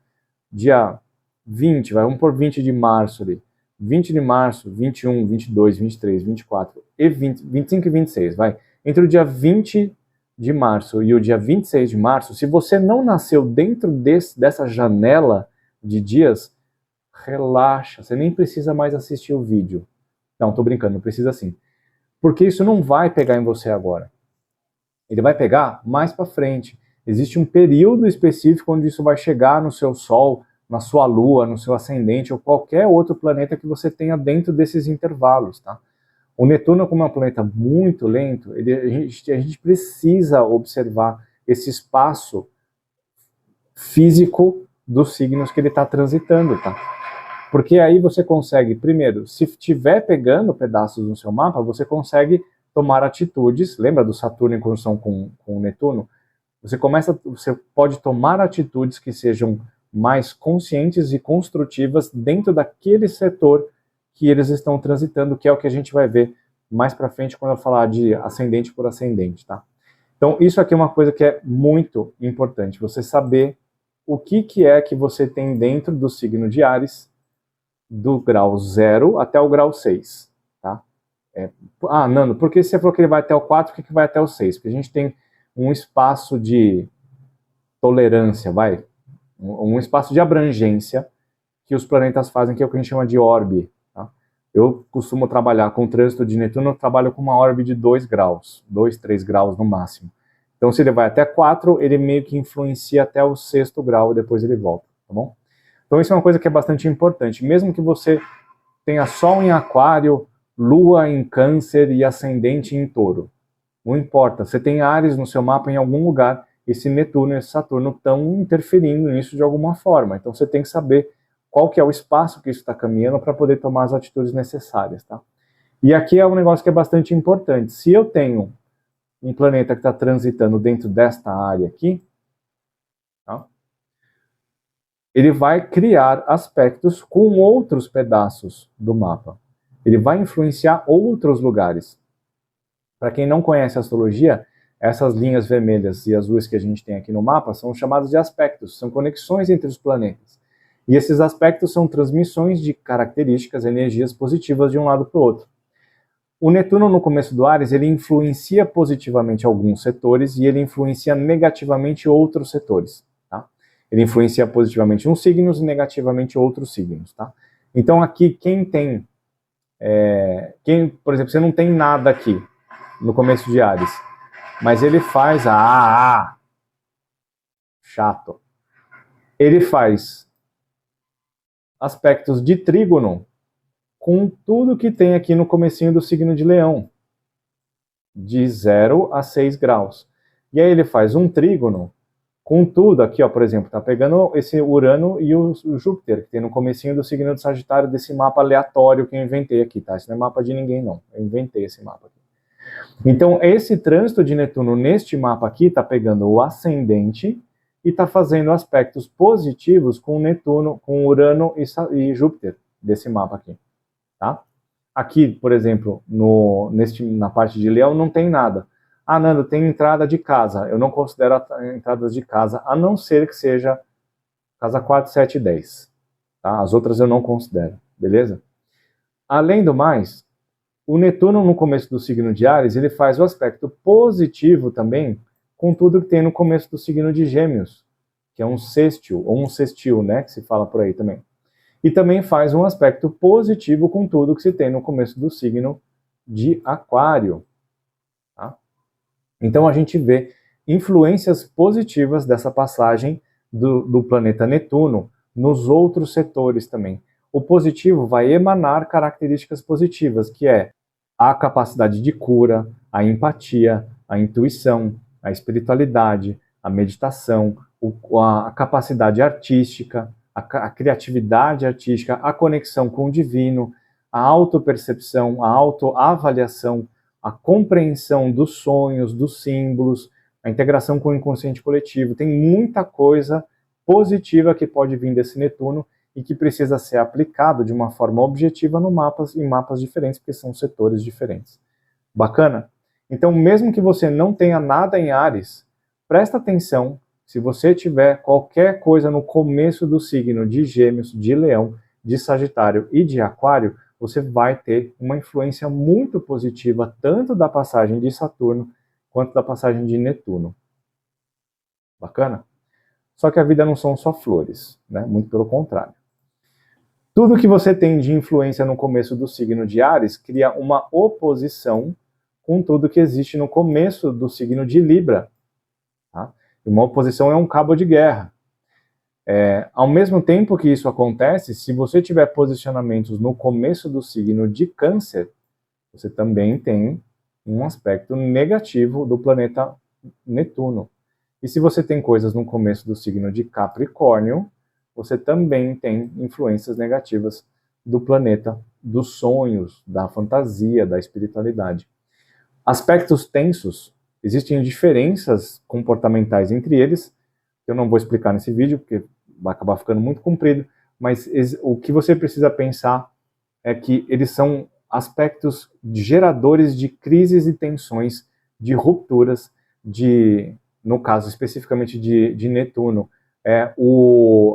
dia 20, vamos por 20 de março ali, 20 de março, 21, 22, 23, 24 e 20, 25 e 26, vai. Entre o dia 20 de março e o dia 26 de março, se você não nasceu dentro dessa janela de dias, relaxa, você nem precisa mais assistir o vídeo. Não, tô brincando, não precisa sim. Porque isso não vai pegar em você agora. Ele vai pegar mais para frente. Existe um período específico onde isso vai chegar no seu Sol, na sua Lua, no seu ascendente ou qualquer outro planeta que você tenha dentro desses intervalos, tá? O Netuno, como é um planeta muito lento, a gente precisa observar esse espaço físico dos signos que ele está transitando, tá? Porque aí você consegue, primeiro, se estiver pegando pedaços no seu mapa, você consegue tomar atitudes. Lembra do Saturno em conjunção com o Netuno? Você pode tomar atitudes que sejam mais conscientes e construtivas dentro daquele setor que eles estão transitando, que é o que a gente vai ver mais para frente quando eu falar de ascendente por ascendente, tá? Então, isso aqui é uma coisa que é muito importante, você saber o que é que você tem dentro do signo de Áries, do grau 0 até o grau 6, tá? Nando, por que você falou que ele vai até o 4, por que vai até o 6? Porque a gente tem um espaço de tolerância, um espaço de abrangência que os planetas fazem, que é o que a gente chama de orbe. Tá? Eu costumo trabalhar com o trânsito de Netuno, eu trabalho com uma orbe de 2 graus, 2, 3 graus no máximo. Então, se ele vai até 4, ele meio que influencia até o 6º grau e depois ele volta, tá bom? Então, isso é uma coisa que é bastante importante. Mesmo que você tenha Sol em Aquário, Lua em Câncer e Ascendente em Touro, não importa. Você tem Áries no seu mapa em algum lugar, esse Netuno e esse Saturno estão interferindo nisso de alguma forma. Então, você tem que saber qual que é o espaço que isso está caminhando para poder tomar as atitudes necessárias, tá? E aqui é um negócio que é bastante importante. Se eu tenho um planeta que está transitando dentro desta área aqui, tá? Ele vai criar aspectos com outros pedaços do mapa. Ele vai influenciar outros lugares. Para quem não conhece a astrologia, essas linhas vermelhas e azuis que a gente tem aqui no mapa são chamadas de aspectos, são conexões entre os planetas. E esses aspectos são transmissões de características, energias positivas de um lado para o outro. O Netuno no começo do Áries, ele influencia positivamente alguns setores e ele influencia negativamente outros setores, tá? Ele influencia positivamente uns signos e negativamente outros signos, tá? Então aqui, quem tem, por exemplo, você não tem nada aqui no começo de Áries, mas ele faz chato. Ele faz aspectos de trígono com tudo que tem aqui no comecinho do signo de Leão, de 0 a 6 graus. E aí ele faz um trígono com tudo aqui, ó, por exemplo, tá pegando esse Urano e o Júpiter, que tem no comecinho do signo do Sagitário, desse mapa aleatório que eu inventei aqui, tá? Isso não é mapa de ninguém, não. Eu inventei esse mapa aqui. Então, esse trânsito de Netuno neste mapa aqui tá pegando o ascendente e tá fazendo aspectos positivos com Netuno, com Urano e Júpiter, desse mapa aqui, tá? Aqui, por exemplo, na parte de Leão não tem nada. Ah, Nando, tem entrada de casa. Eu não considero entradas de casa, a não ser que seja casa 4, 7 e 10. Tá? As outras eu não considero, beleza? Além do mais, o Netuno no começo do signo de Áries, ele faz o aspecto positivo também com tudo que tem no começo do signo de Gêmeos, que é um sextil, ou um sextil, né, que se fala por aí também. E também faz um aspecto positivo com tudo que se tem no começo do signo de Aquário. Tá? Então a gente vê influências positivas dessa passagem do planeta Netuno nos outros setores também. O positivo vai emanar características positivas, que é a capacidade de cura, a empatia, a intuição, a espiritualidade, a meditação, a capacidade artística, a criatividade artística, a conexão com o divino, a autopercepção, a autoavaliação, a compreensão dos sonhos, dos símbolos, a integração com o inconsciente coletivo. Tem muita coisa positiva que pode vir desse Netuno e que precisa ser aplicado de uma forma objetiva em mapas diferentes, porque são setores diferentes. Bacana? Então, mesmo que você não tenha nada em Áries, presta atenção. Se você tiver qualquer coisa no começo do signo de Gêmeos, de Leão, de Sagitário e de Aquário, você vai ter uma influência muito positiva tanto da passagem de Saturno quanto da passagem de Netuno. Bacana? Só que a vida não são só flores, né? Muito pelo contrário. Tudo que você tem de influência no começo do signo de Áries cria uma oposição com tudo que existe no começo do signo de Libra. Tá? Uma oposição é um cabo de guerra. Ao mesmo tempo que isso acontece, se você tiver posicionamentos no começo do signo de Câncer, você também tem um aspecto negativo do planeta Netuno. E se você tem coisas no começo do signo de Capricórnio, você também tem influências negativas do planeta dos sonhos, da fantasia, da espiritualidade. Aspectos tensos, existem diferenças comportamentais entre eles, que eu não vou explicar nesse vídeo, porque vai acabar ficando muito comprido, mas o que você precisa pensar é que eles são aspectos geradores de crises e tensões, de rupturas, no caso especificamente de Netuno,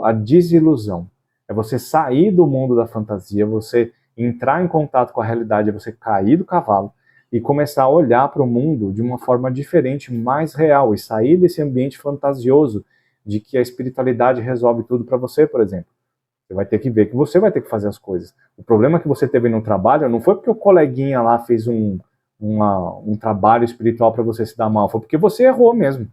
a desilusão. É você sair do mundo da fantasia, você entrar em contato com a realidade, é você cair do cavalo e começar a olhar para o mundo de uma forma diferente, mais real, e sair desse ambiente fantasioso de que a espiritualidade resolve tudo para você, por exemplo. Você vai ter que ver que você vai ter que fazer as coisas. O problema que você teve no trabalho não foi porque o coleguinha lá fez um trabalho espiritual para você se dar mal, foi porque você errou mesmo.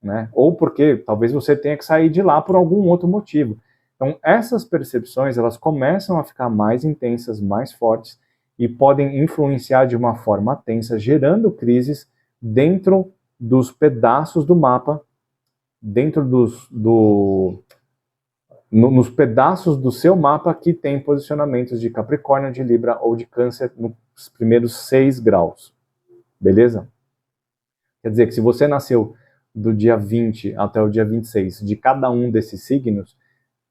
Né? Ou porque talvez você tenha que sair de lá por algum outro motivo. Então, essas percepções, elas começam a ficar mais intensas, mais fortes, e podem influenciar de uma forma tensa, gerando crises dentro dos pedaços do mapa, dentro nos pedaços do seu mapa que tem posicionamentos de Capricórnio, de Libra ou de Câncer nos primeiros 6 graus. Beleza? Quer dizer que se você nasceu do dia 20 até o dia 26 de cada um desses signos,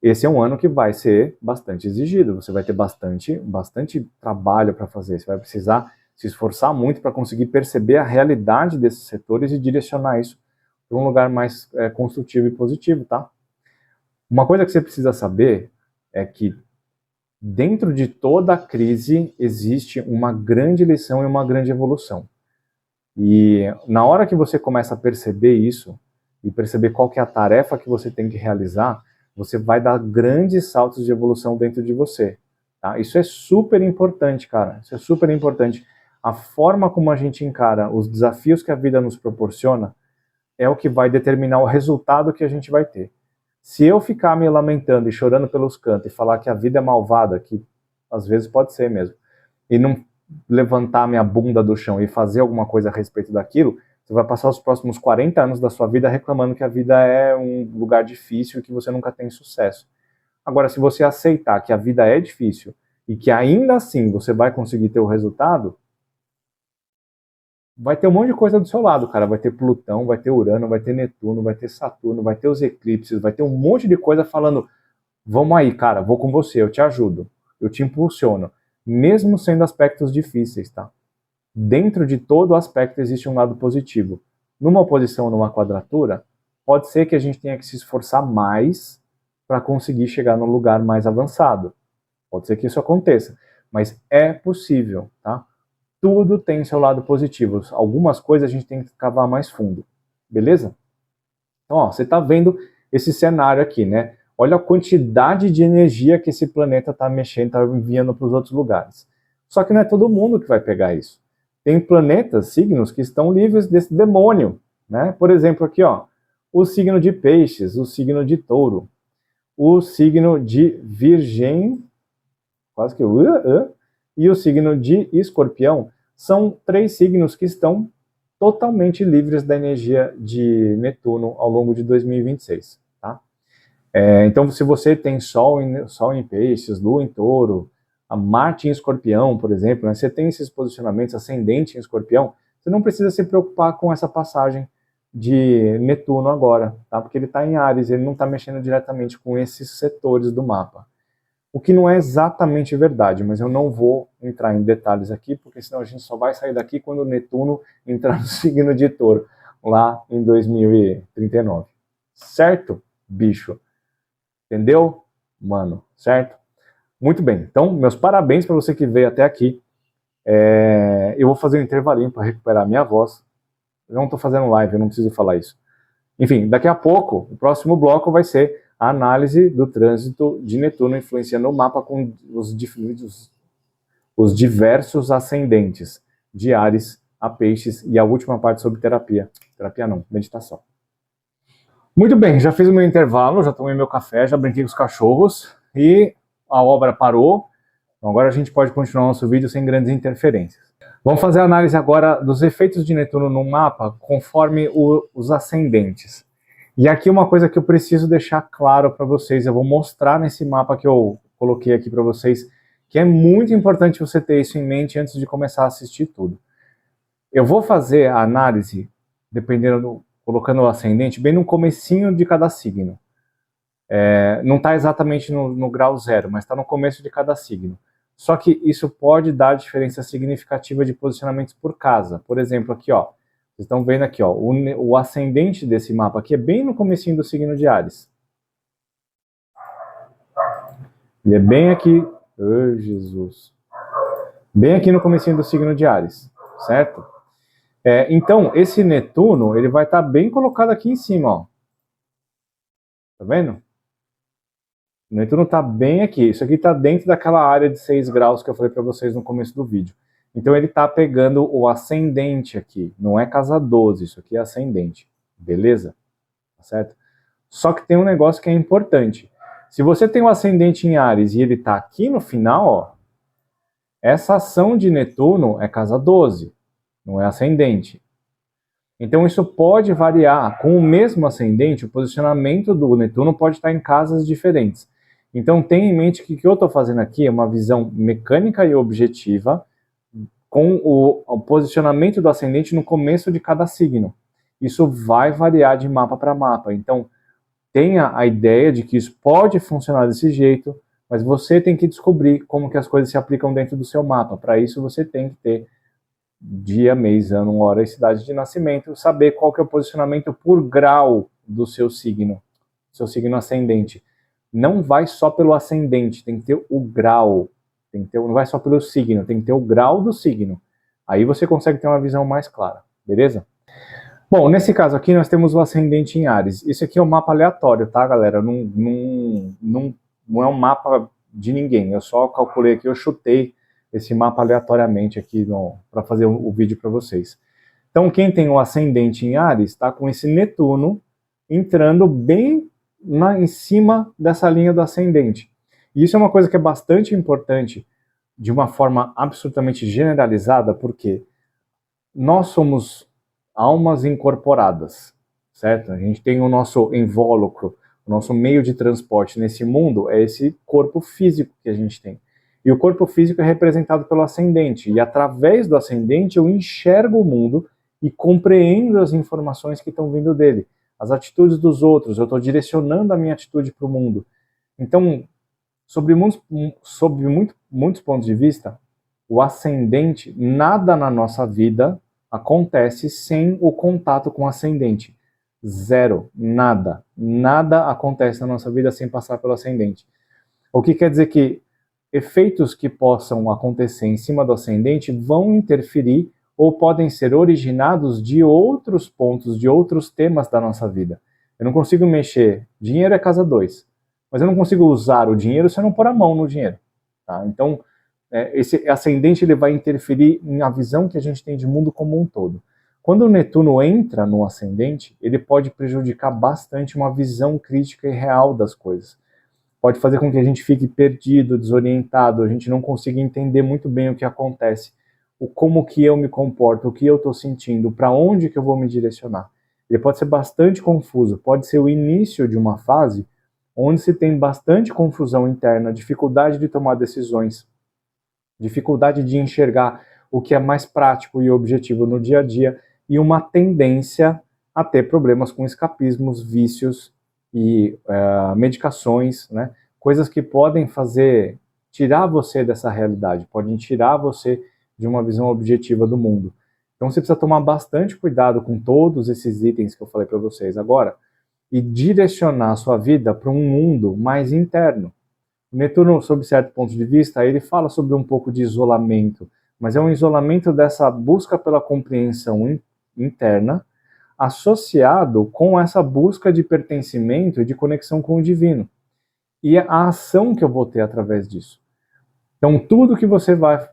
esse é um ano que vai ser bastante exigido. Você vai ter bastante trabalho para fazer. Você vai precisar se esforçar muito para conseguir perceber a realidade desses setores e direcionar isso para um lugar mais construtivo e positivo, tá? Uma coisa que você precisa saber é que Dentro de toda crise existe uma grande lição e uma grande evolução. E na hora que você começa a perceber isso, e perceber qual que é a tarefa que você tem que realizar, você vai dar grandes saltos de evolução dentro de você. Tá? Isso é super importante, cara. Isso é super importante. A forma como a gente encara os desafios que a vida nos proporciona é o que vai determinar o resultado que a gente vai ter. Se eu ficar me lamentando e chorando pelos cantos e falar que a vida é malvada, que às vezes pode ser mesmo, e não levantar minha bunda do chão e fazer alguma coisa a respeito daquilo, você vai passar os próximos 40 anos da sua vida reclamando que a vida é um lugar difícil e que você nunca tem sucesso. Agora, se você aceitar que a vida é difícil e que ainda assim você vai conseguir ter o resultado, vai ter um monte de coisa do seu lado, cara. Vai ter Plutão, vai ter Urano, vai ter Netuno, vai ter Saturno, vai ter os eclipses, vai ter um monte de coisa falando: vamos aí, cara, vou com você, eu te ajudo, eu te impulsiono. Mesmo sendo aspectos difíceis, tá? Dentro de todo aspecto existe um lado positivo. Numa oposição, numa quadratura, pode ser que a gente tenha que se esforçar mais para conseguir chegar num lugar mais avançado. Pode ser que isso aconteça, mas é possível, tá? Tudo tem seu lado positivo. Algumas coisas a gente tem que cavar mais fundo, beleza? Então, ó, você está vendo esse cenário aqui, né? Olha a quantidade de energia que esse planeta está mexendo, está enviando para os outros lugares. Só que não é todo mundo que vai pegar isso. Tem planetas, signos, que estão livres desse demônio, né? Por exemplo, aqui, ó, o signo de Peixes, o signo de Touro, o signo de Virgem, quase que e o signo de Escorpião, são 3 signos que estão totalmente livres da energia de Netuno ao longo de 2026. Tá? Então, se você tem Sol em Peixes, Lua em Touro, a Marte em Escorpião, por exemplo, né, você tem esses posicionamentos, ascendente em Escorpião, você não precisa se preocupar com essa passagem de Netuno agora, tá? Porque ele está em Áries, ele não está mexendo diretamente com esses setores do mapa. O que não é exatamente verdade, mas eu não vou entrar em detalhes aqui, porque senão a gente só vai sair daqui quando o Netuno entrar no signo de Touro, lá em 2039. Certo, bicho? Entendeu, mano? Certo? Muito bem. Então, meus parabéns para você que veio até aqui. Eu vou fazer um intervalinho para recuperar a minha voz. Eu não estou fazendo live, eu não preciso falar isso. Enfim, daqui a pouco, o próximo bloco vai ser a análise do trânsito de Netuno influenciando o mapa com os diversos ascendentes de Áries a Peixes e a última parte sobre terapia. Terapia não, meditação. Muito bem, já fiz o meu intervalo, já tomei meu café, já brinquei com os cachorros e a obra parou. Então agora a gente pode continuar nosso vídeo sem grandes interferências. Vamos fazer a análise agora dos efeitos de Netuno no mapa conforme os ascendentes. E aqui uma coisa que eu preciso deixar claro para vocês, eu vou mostrar nesse mapa que eu coloquei aqui para vocês, que é muito importante você ter isso em mente antes de começar a assistir tudo. Eu vou fazer a análise, colocando o ascendente, bem no comecinho de cada signo. Não está exatamente no grau 0, mas está no começo de cada signo. Só que isso pode dar diferença significativa de posicionamentos por casa. Por exemplo, aqui, ó, vocês estão vendo aqui, ó, o ascendente desse mapa aqui é bem no comecinho do signo de Áries. Ele é bem aqui, oh, Jesus, bem aqui no comecinho do signo de Áries, certo? Então, esse Netuno, ele vai estar bem colocado aqui em cima, ó. Tá vendo? O Netuno está bem aqui. Isso aqui está dentro daquela área de 6 graus que eu falei para vocês no começo do vídeo. Então ele está pegando o ascendente aqui. Não é casa 12, isso aqui é ascendente. Beleza? Tá certo? Só que tem um negócio que é importante. Se você tem o ascendente em Áries e ele está aqui no final, ó, essa ação de Netuno é casa 12, não é ascendente. Então isso pode variar. Com o mesmo ascendente, o posicionamento do Netuno pode estar em casas diferentes. Então tenha em mente que o que eu estou fazendo aqui é uma visão mecânica e objetiva com o posicionamento do ascendente no começo de cada signo. Isso vai variar de mapa para mapa. Então tenha a ideia de que isso pode funcionar desse jeito, mas você tem que descobrir como que as coisas se aplicam dentro do seu mapa. Para isso você tem que ter dia, mês, ano, hora e cidade de nascimento, saber qual que é o posicionamento por grau do seu signo ascendente. não vai só pelo ascendente, tem que ter o grau. Não vai só pelo signo, tem que ter o grau do signo. Aí você consegue ter uma visão mais clara, beleza? Bom, nesse caso aqui nós temos o ascendente em Áries. Isso aqui é um mapa aleatório, tá, galera? Não é um mapa de ninguém. Eu só calculei aqui, eu chutei esse mapa aleatoriamente aqui para fazer o vídeo para vocês. Então, quem tem o ascendente em Áries está com esse Netuno entrando bem em cima dessa linha do ascendente. E isso é uma coisa que é bastante importante de uma forma absolutamente generalizada, porque nós somos almas incorporadas, certo? A gente tem o nosso invólucro, o nosso meio de transporte nesse mundo é esse corpo físico que a gente tem. E o corpo físico é representado pelo ascendente, e através do ascendente eu enxergo o mundo e compreendo as informações que estão vindo dele, as atitudes dos outros, eu estou direcionando a minha atitude para o mundo. Então, sob muitos pontos de vista, o ascendente, nada na nossa vida acontece sem o contato com o ascendente. Zero, nada. Nada acontece na nossa vida sem passar pelo ascendente. O que quer dizer que efeitos que possam acontecer em cima do ascendente vão interferir ou podem ser originados de outros pontos, de outros temas da nossa vida. Eu não consigo mexer, dinheiro é casa 2, mas eu não consigo usar o dinheiro se eu não pôr a mão no dinheiro. Tá? Então, esse ascendente ele vai interferir na visão que a gente tem de mundo como um todo. Quando o Netuno entra no ascendente, ele pode prejudicar bastante uma visão crítica e real das coisas. Pode fazer com que a gente fique perdido, desorientado, a gente não consiga entender muito bem o que acontece, como que eu me comporto, o que eu estou sentindo, para onde que eu vou me direcionar. Ele pode ser bastante confuso, pode ser o início de uma fase onde se tem bastante confusão interna, dificuldade de tomar decisões, dificuldade de enxergar o que é mais prático e objetivo no dia a dia, e uma tendência a ter problemas com escapismos, vícios e medicações, né? Coisas que podem tirar você dessa realidade, podem tirar você de uma visão objetiva do mundo. Então você precisa tomar bastante cuidado com todos esses itens que eu falei para vocês agora e direcionar a sua vida para um mundo mais interno. Netuno, sob certo ponto de vista, ele fala sobre um pouco de isolamento, mas é um isolamento dessa busca pela compreensão interna, associado com essa busca de pertencimento e de conexão com o divino. E a ação que eu vou ter através disso. Então, tudo que você vai...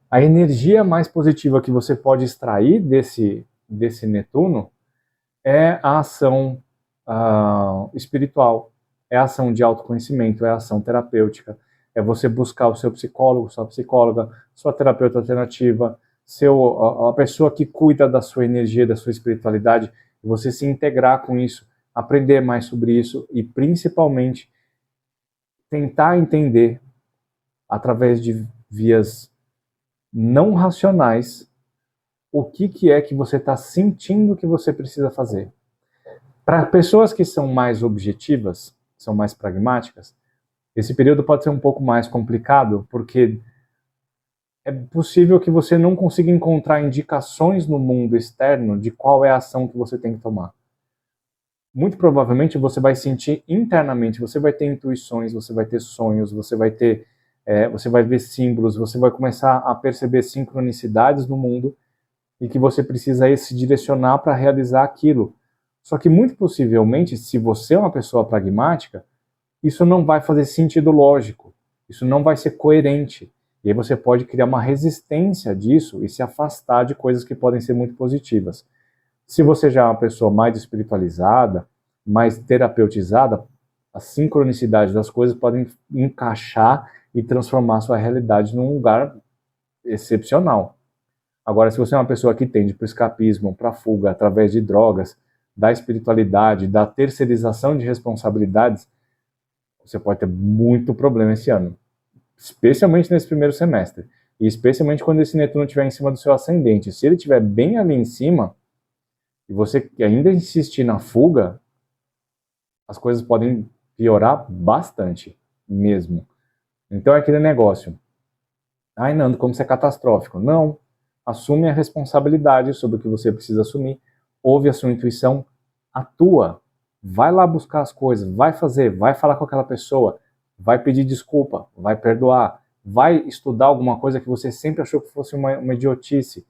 A energia mais positiva que você pode extrair desse Netuno é a ação espiritual, é a ação de autoconhecimento, é a ação terapêutica, é você buscar o seu psicólogo, sua psicóloga, sua terapeuta alternativa, a pessoa que cuida da sua energia, da sua espiritualidade, você se integrar com isso, aprender mais sobre isso e, principalmente, tentar entender, através de vias não racionais, o que é que você está sentindo que você precisa fazer. Para pessoas que são mais objetivas, são mais pragmáticas, esse período pode ser um pouco mais complicado, porque é possível que você não consiga encontrar indicações no mundo externo de qual é a ação que você tem que tomar. Muito provavelmente você vai sentir internamente, você vai ter intuições, você vai ter sonhos, você vai ver símbolos, você vai começar a perceber sincronicidades no mundo e que você precisa se direcionar para realizar aquilo. Só que muito possivelmente, se você é uma pessoa pragmática, isso não vai fazer sentido lógico, isso não vai ser coerente. E aí você pode criar uma resistência disso e se afastar de coisas que podem ser muito positivas. Se você já é uma pessoa mais espiritualizada, mais terapeutizada, a sincronicidade das coisas podem encaixar e transformar a sua realidade num lugar excepcional. Agora, se você é uma pessoa que tende para o escapismo, para a fuga, através de drogas, da espiritualidade, da terceirização de responsabilidades, você pode ter muito problema esse ano. Especialmente nesse primeiro semestre. E especialmente quando esse Netuno estiver em cima do seu ascendente. Se ele estiver bem ali em cima, e você ainda insistir na fuga, as coisas podem piorar bastante, mesmo. Então é aquele negócio. Ai, Nando, como isso é catastrófico. Não. Assume a responsabilidade sobre o que você precisa assumir. Ouve a sua intuição. Atua. vai lá buscar as coisas, vai fazer, vai falar com aquela pessoa, vai pedir desculpa, vai perdoar, vai estudar alguma coisa que você sempre achou que fosse uma idiotice.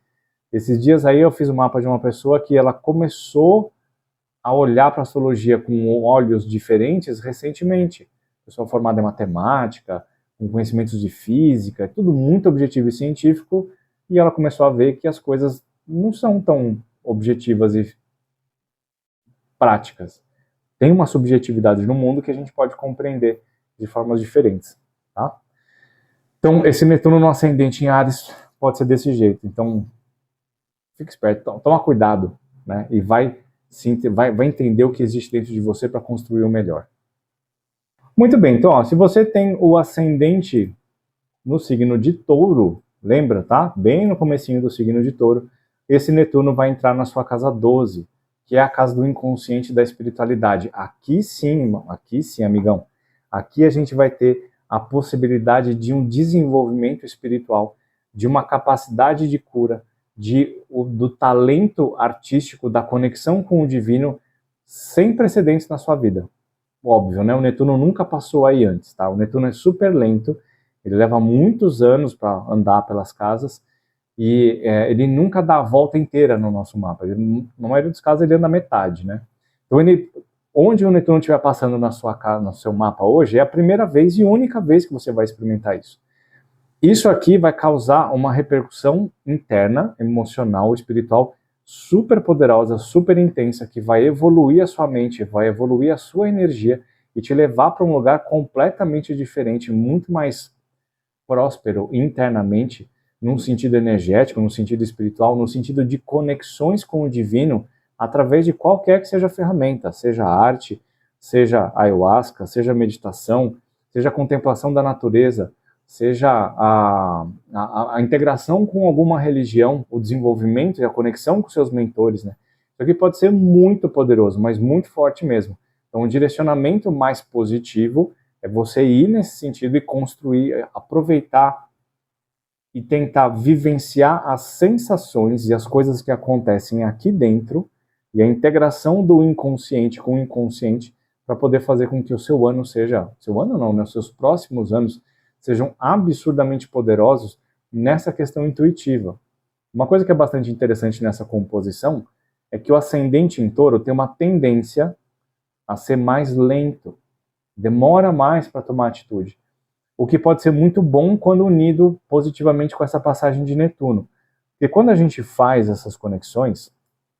Esses dias aí eu fiz um mapa de uma pessoa que ela começou a olhar para a astrologia com olhos diferentes recentemente. Pessoa formada em matemática, com conhecimentos de física, tudo muito objetivo e científico, e ela começou a ver que as coisas não são tão objetivas e práticas. Tem uma subjetividade no mundo que a gente pode compreender de formas diferentes, tá? Então, esse Netuno no ascendente em Áries pode ser desse jeito. Então, fique esperto, toma cuidado, né? E vai entender o que existe dentro de você para construir o melhor. Muito bem, então, ó, se você tem o ascendente no signo de Touro, lembra, tá? Bem no comecinho do signo de Touro, esse Netuno vai entrar na sua casa 12, que é a casa do inconsciente da espiritualidade. Aqui sim, amigão. Aqui a gente vai ter a possibilidade de um desenvolvimento espiritual, de uma capacidade de cura, do talento artístico, da conexão com o divino, sem precedentes na sua vida. Óbvio, né? O Netuno nunca passou aí antes, tá? O Netuno é super lento, ele leva muitos anos para andar pelas casas e ele nunca dá a volta inteira no nosso mapa. Ele, na maioria dos casos, ele anda metade, né? Então, onde o Netuno estiver passando na sua casa, no seu mapa hoje, é a primeira vez e única vez que você vai experimentar isso. Isso aqui vai causar uma repercussão interna, emocional, espiritual, super poderosa, super intensa, que vai evoluir a sua mente, vai evoluir a sua energia e te levar para um lugar completamente diferente, muito mais próspero internamente, num sentido energético, num sentido espiritual, no sentido de conexões com o divino, através de qualquer que seja a ferramenta, seja arte, seja ayahuasca, seja meditação, seja a contemplação da natureza, seja a integração com alguma religião, o desenvolvimento e a conexão com seus mentores, né? Isso aqui pode ser muito poderoso, mas muito forte mesmo. Então, um direcionamento mais positivo é você ir nesse sentido e construir, aproveitar e tentar vivenciar as sensações e as coisas que acontecem aqui dentro e a integração do inconsciente com o inconsciente para poder fazer com que o seu ano seja, seu ano não, né, os seus próximos anos sejam absurdamente poderosos nessa questão intuitiva. Uma coisa que é bastante interessante nessa composição é que o ascendente em Touro tem uma tendência a ser mais lento, demora mais para tomar atitude, o que pode ser muito bom quando unido positivamente com essa passagem de Netuno. Porque quando a gente faz essas conexões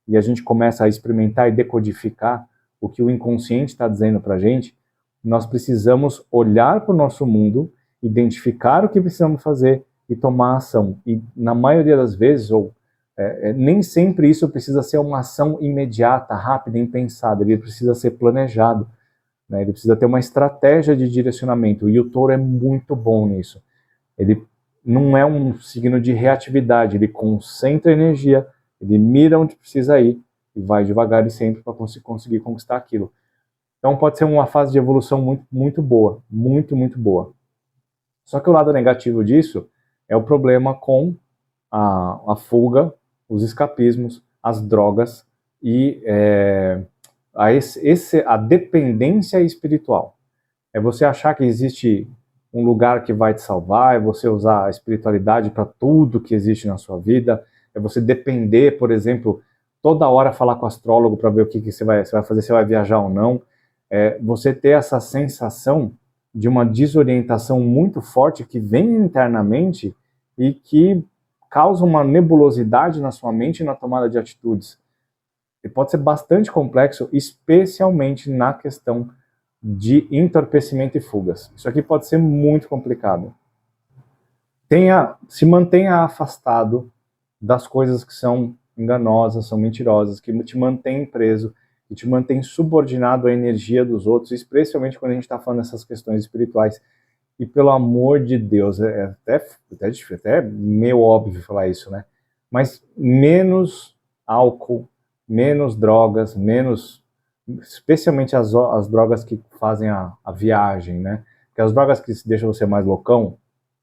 e a gente começa a experimentar e decodificar o que o inconsciente está dizendo para a gente, nós precisamos olhar para o nosso mundo, identificar o que precisamos fazer e tomar ação. E na maioria das vezes, nem sempre isso precisa ser uma ação imediata, rápida, impensada, ele precisa ser planejado, né? Ele precisa ter uma estratégia de direcionamento, e o Touro é muito bom nisso. Ele não é um signo de reatividade, ele concentra energia, ele mira onde precisa ir e vai devagar e sempre para conseguir conquistar aquilo. Então pode ser uma fase de evolução muito, muito boa, muito, muito boa. Só que o lado negativo disso é o problema com a fuga, os escapismos, as drogas e a dependência espiritual. É você achar que existe um lugar que vai te salvar, é você usar a espiritualidade para tudo que existe na sua vida, é você depender, por exemplo, toda hora falar com o astrólogo para ver o que você vai fazer, se vai viajar ou não. É você ter essa sensação de uma desorientação muito forte que vem internamente e que causa uma nebulosidade na sua mente e na tomada de atitudes. E pode ser bastante complexo, especialmente na questão de entorpecimento e fugas. Isso aqui pode ser muito complicado. Se mantenha afastado das coisas que são enganosas, são mentirosas, que te mantêm preso, que te mantêm subordinado à energia dos outros, especialmente quando a gente está falando dessas questões espirituais. E pelo amor de Deus, é até meio óbvio falar isso, né? Mas menos álcool, menos drogas, especialmente as drogas que fazem a viagem, né? Porque as drogas que deixam você mais loucão,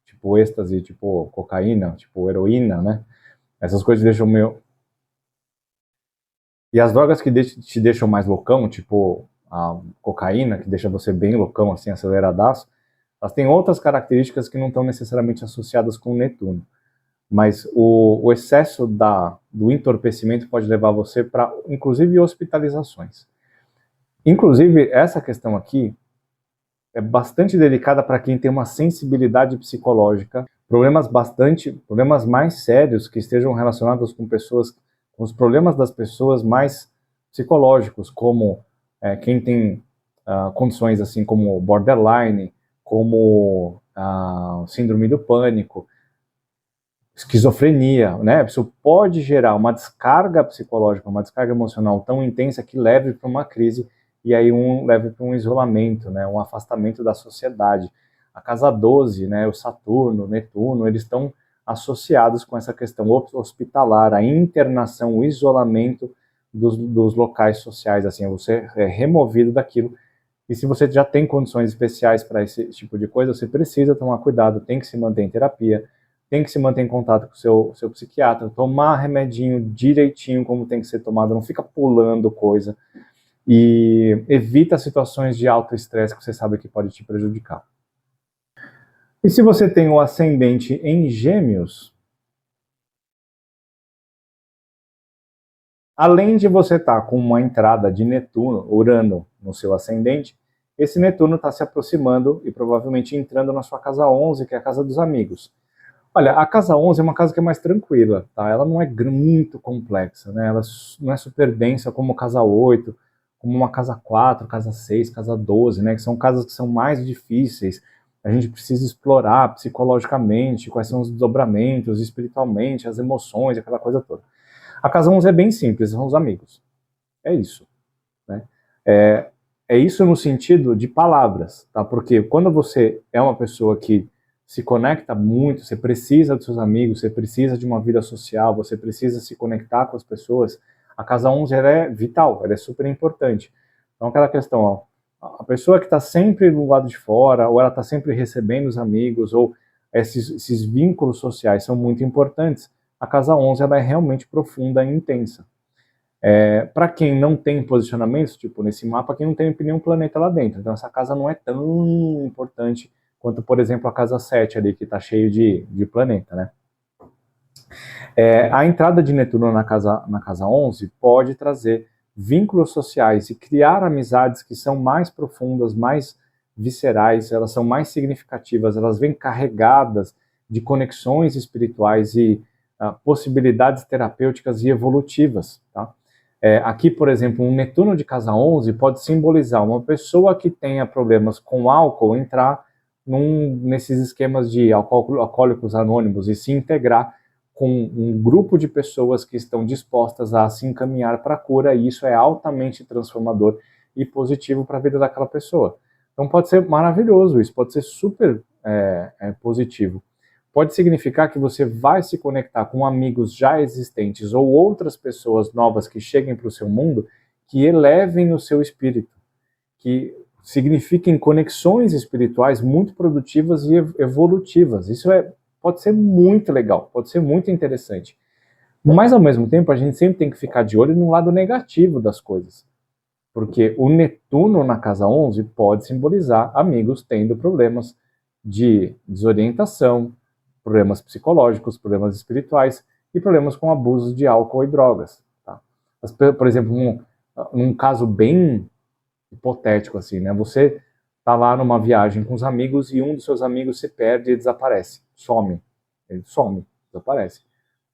tipo êxtase, tipo cocaína, tipo heroína, né? Essas coisas deixam meio... E as drogas que te deixam mais loucão, tipo a cocaína, que deixa você bem loucão, assim, aceleradaço, elas têm outras características que não estão necessariamente associadas com Netuno. Mas o excesso do entorpecimento pode levar você para, inclusive, hospitalizações. Inclusive, essa questão aqui é bastante delicada para quem tem uma sensibilidade psicológica, problemas mais sérios que estejam relacionados com com os problemas das pessoas mais psicológicos, como quem tem condições assim como borderline, como síndrome do pânico, esquizofrenia, né? Isso pode gerar uma descarga psicológica, uma descarga emocional tão intensa que leve para uma crise e aí leve para um isolamento, né? Um afastamento da sociedade. A casa 12, né? O Saturno, o Netuno, eles estão associados com essa questão hospitalar, a internação, o isolamento dos locais sociais, assim, você é removido daquilo. E se você já tem condições especiais para esse tipo de coisa, você precisa tomar cuidado, tem que se manter em terapia, tem que se manter em contato com o seu psiquiatra, tomar remedinho direitinho como tem que ser tomado, não fica pulando coisa, e evita situações de alto estresse que você sabe que pode te prejudicar. E se você tem o ascendente em Gêmeos, além de você estar com uma entrada de Netuno, Urano, no seu ascendente, esse Netuno está se aproximando e provavelmente entrando na sua casa 11, que é a casa dos amigos. Olha, a casa 11 é uma casa que é mais tranquila, tá? Ela não é muito complexa, né? Ela não é super densa como a casa 8, como uma casa 4, casa 6, casa 12, né? Que são casas que são mais difíceis. A gente precisa explorar psicologicamente quais são os desdobramentos, espiritualmente, as emoções, aquela coisa toda. A casa 11 é bem simples, são os amigos. É isso, né? É isso no sentido de palavras, tá? Porque quando você é uma pessoa que se conecta muito, você precisa dos seus amigos, você precisa de uma vida social, você precisa se conectar com as pessoas, a casa 11 ela é vital, ela é super importante. Então aquela questão, ó, a pessoa que está sempre do lado de fora, ou ela está sempre recebendo os amigos, ou esses vínculos sociais são muito importantes, a casa 11 ela é realmente profunda e intensa. Para quem não tem posicionamentos, tipo nesse mapa, quem não tem nenhum planeta lá dentro, então essa casa não é tão importante quanto, por exemplo, a casa 7 ali, que está cheio de planeta, né? A entrada de Netuno na casa 11 pode trazer vínculos sociais e criar amizades que são mais profundas, mais viscerais, elas são mais significativas, elas vêm carregadas de conexões espirituais e possibilidades terapêuticas e evolutivas, tá? Aqui, por exemplo, um Netuno de casa 11 pode simbolizar uma pessoa que tenha problemas com álcool entrar nesses esquemas de alcoólicos anônimos e se integrar com um grupo de pessoas que estão dispostas a se encaminhar para a cura, e isso é altamente transformador e positivo para a vida daquela pessoa. Então pode ser maravilhoso isso, pode ser super positivo. Pode significar que você vai se conectar com amigos já existentes ou outras pessoas novas que cheguem para o seu mundo, que elevem o seu espírito, que signifiquem conexões espirituais muito produtivas e evolutivas. Isso pode ser muito legal, pode ser muito interessante. Mas, ao mesmo tempo, a gente sempre tem que ficar de olho no lado negativo das coisas. Porque o Netuno na casa 11 pode simbolizar amigos tendo problemas de desorientação, problemas psicológicos, problemas espirituais e problemas com abuso de álcool e drogas. Tá? Por exemplo, num caso bem hipotético assim, né? Você tá lá numa viagem com os amigos e um dos seus amigos se perde e desaparece, some. Ele some, desaparece.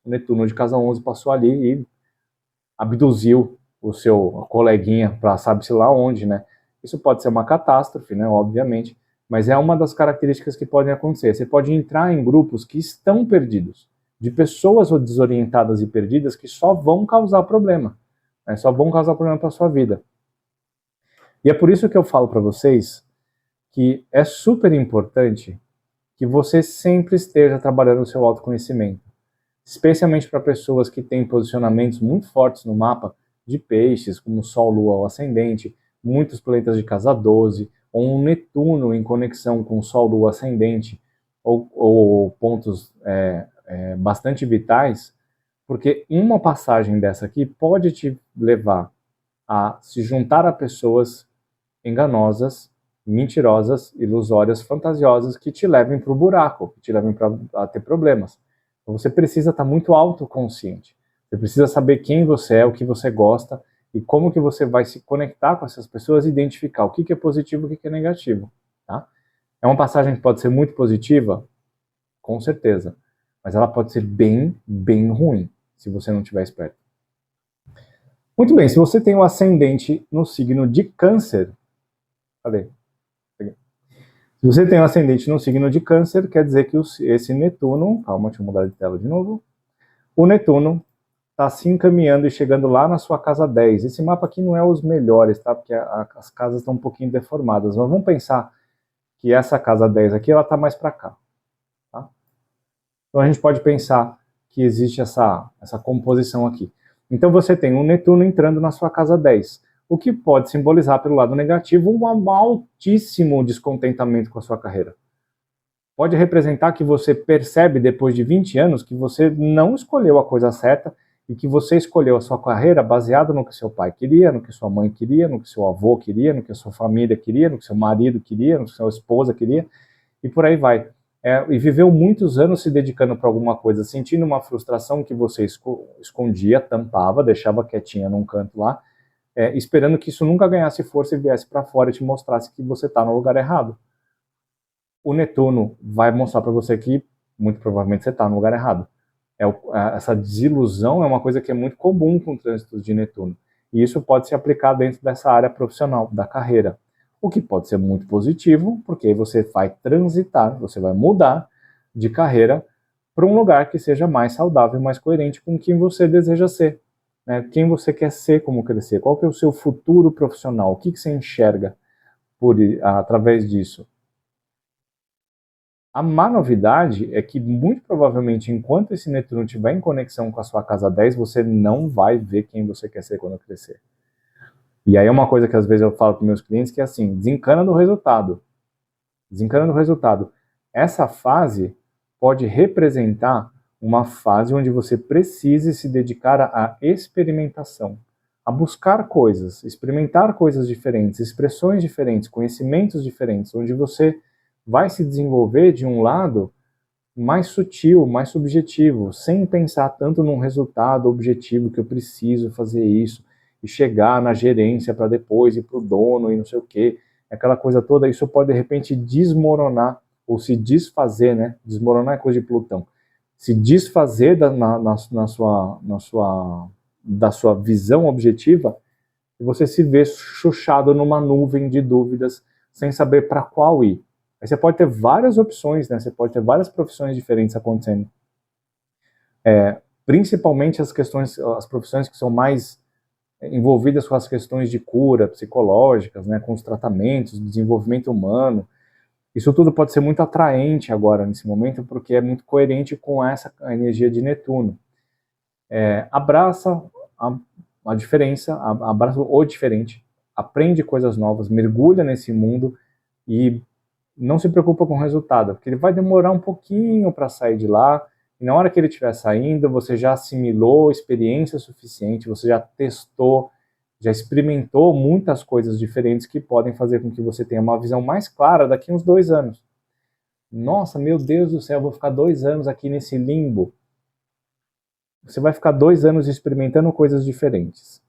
O Netuno de casa 11 passou ali e abduziu o seu coleguinha para sabe-se lá onde, né? Isso pode ser uma catástrofe, né? Obviamente, mas é uma das características que podem acontecer. Você pode entrar em grupos que estão perdidos, de pessoas desorientadas e perdidas que só vão causar problema, né? Só vão causar problema para sua vida. E é por isso que eu falo para vocês que é super importante que você sempre esteja trabalhando o seu autoconhecimento, especialmente para pessoas que têm posicionamentos muito fortes no mapa de peixes, como Sol, Lua ou Ascendente, muitos planetas de casa 12, ou um Netuno em conexão com Sol, Lua, Ascendente, ou pontos bastante vitais, porque uma passagem dessa aqui pode te levar a se juntar a pessoas enganosas, mentirosas, ilusórias, fantasiosas, que te levem para o buraco, que te levem a ter problemas. Então você precisa estar muito autoconsciente. Você precisa saber quem você é, o que você gosta e como que você vai se conectar com essas pessoas e identificar o que é positivo e o que é negativo. Tá? É uma passagem que pode ser muito positiva? Com certeza. Mas ela pode ser bem, bem ruim, se você não estiver esperto. Muito bem, se você tem o ascendente no signo de Câncer, cadê? Se você tem um ascendente no signo de Câncer, quer dizer que esse Netuno, calma, deixa eu mudar de tela de novo, o Netuno está se encaminhando e chegando lá na sua casa 10. Esse mapa aqui não é os melhores, tá? Porque as casas estão um pouquinho deformadas, mas vamos pensar que essa casa 10 aqui, ela está mais para cá, tá? Então a gente pode pensar que existe essa composição aqui. Então você tem um Netuno entrando na sua casa 10, o que pode simbolizar pelo lado negativo um altíssimo descontentamento com a sua carreira. Pode representar que você percebe depois de 20 anos que você não escolheu a coisa certa e que você escolheu a sua carreira baseada no que seu pai queria, no que sua mãe queria, no que seu avô queria, no que a sua família queria, no que seu marido queria, no que sua esposa queria, e por aí vai. E viveu muitos anos se dedicando para alguma coisa, sentindo uma frustração que você escondia, tampava, deixava quietinha num canto lá, esperando que isso nunca ganhasse força e viesse para fora e te mostrasse que você está no lugar errado. O Netuno vai mostrar para você que muito provavelmente você está no lugar errado. Essa desilusão é uma coisa que é muito comum com trânsitos de Netuno. E isso pode se aplicar dentro dessa área profissional, da carreira. O que pode ser muito positivo, porque aí você vai transitar, você vai mudar de carreira para um lugar que seja mais saudável, mais coerente com quem você deseja ser. Né? Quem você quer ser, como crescer, qual que é o seu futuro profissional, o que você enxerga através disso. A má novidade é que, muito provavelmente, enquanto esse Netuno estiver em conexão com a sua casa 10, você não vai ver quem você quer ser quando crescer. E aí é uma coisa que às vezes eu falo para meus clientes que é assim, desencana do resultado. Desencana do resultado. Essa fase pode representar uma fase onde você precise se dedicar à experimentação, a buscar coisas, experimentar coisas diferentes, expressões diferentes, conhecimentos diferentes, onde você vai se desenvolver de um lado mais sutil, mais subjetivo, sem pensar tanto num resultado objetivo que eu preciso fazer isso e chegar na gerência para depois ir para o dono e não sei o quê, aquela coisa toda. Isso pode de repente desmoronar ou se desfazer, né? Desmoronar é coisa de Plutão. Se desfazer da sua visão objetiva e você se vê chuchado numa nuvem de dúvidas sem saber para qual ir. Aí você pode ter várias opções, né? Você pode ter várias profissões diferentes acontecendo. Principalmente as profissões que são mais envolvidas com as questões de cura psicológicas, né? Com os tratamentos, desenvolvimento humano. Isso tudo pode ser muito atraente agora, nesse momento, porque é muito coerente com essa energia de Netuno. Abraça a diferença, abraça o diferente, aprende coisas novas, mergulha nesse mundo e não se preocupa com o resultado, porque ele vai demorar um pouquinho para sair de lá, e na hora que ele estiver saindo, você já assimilou experiência suficiente, você já testou, já experimentou muitas coisas diferentes que podem fazer com que você tenha uma visão mais clara daqui a uns 2 anos. Nossa, meu Deus do céu, eu vou ficar 2 anos aqui nesse limbo. Você vai ficar 2 anos experimentando coisas diferentes.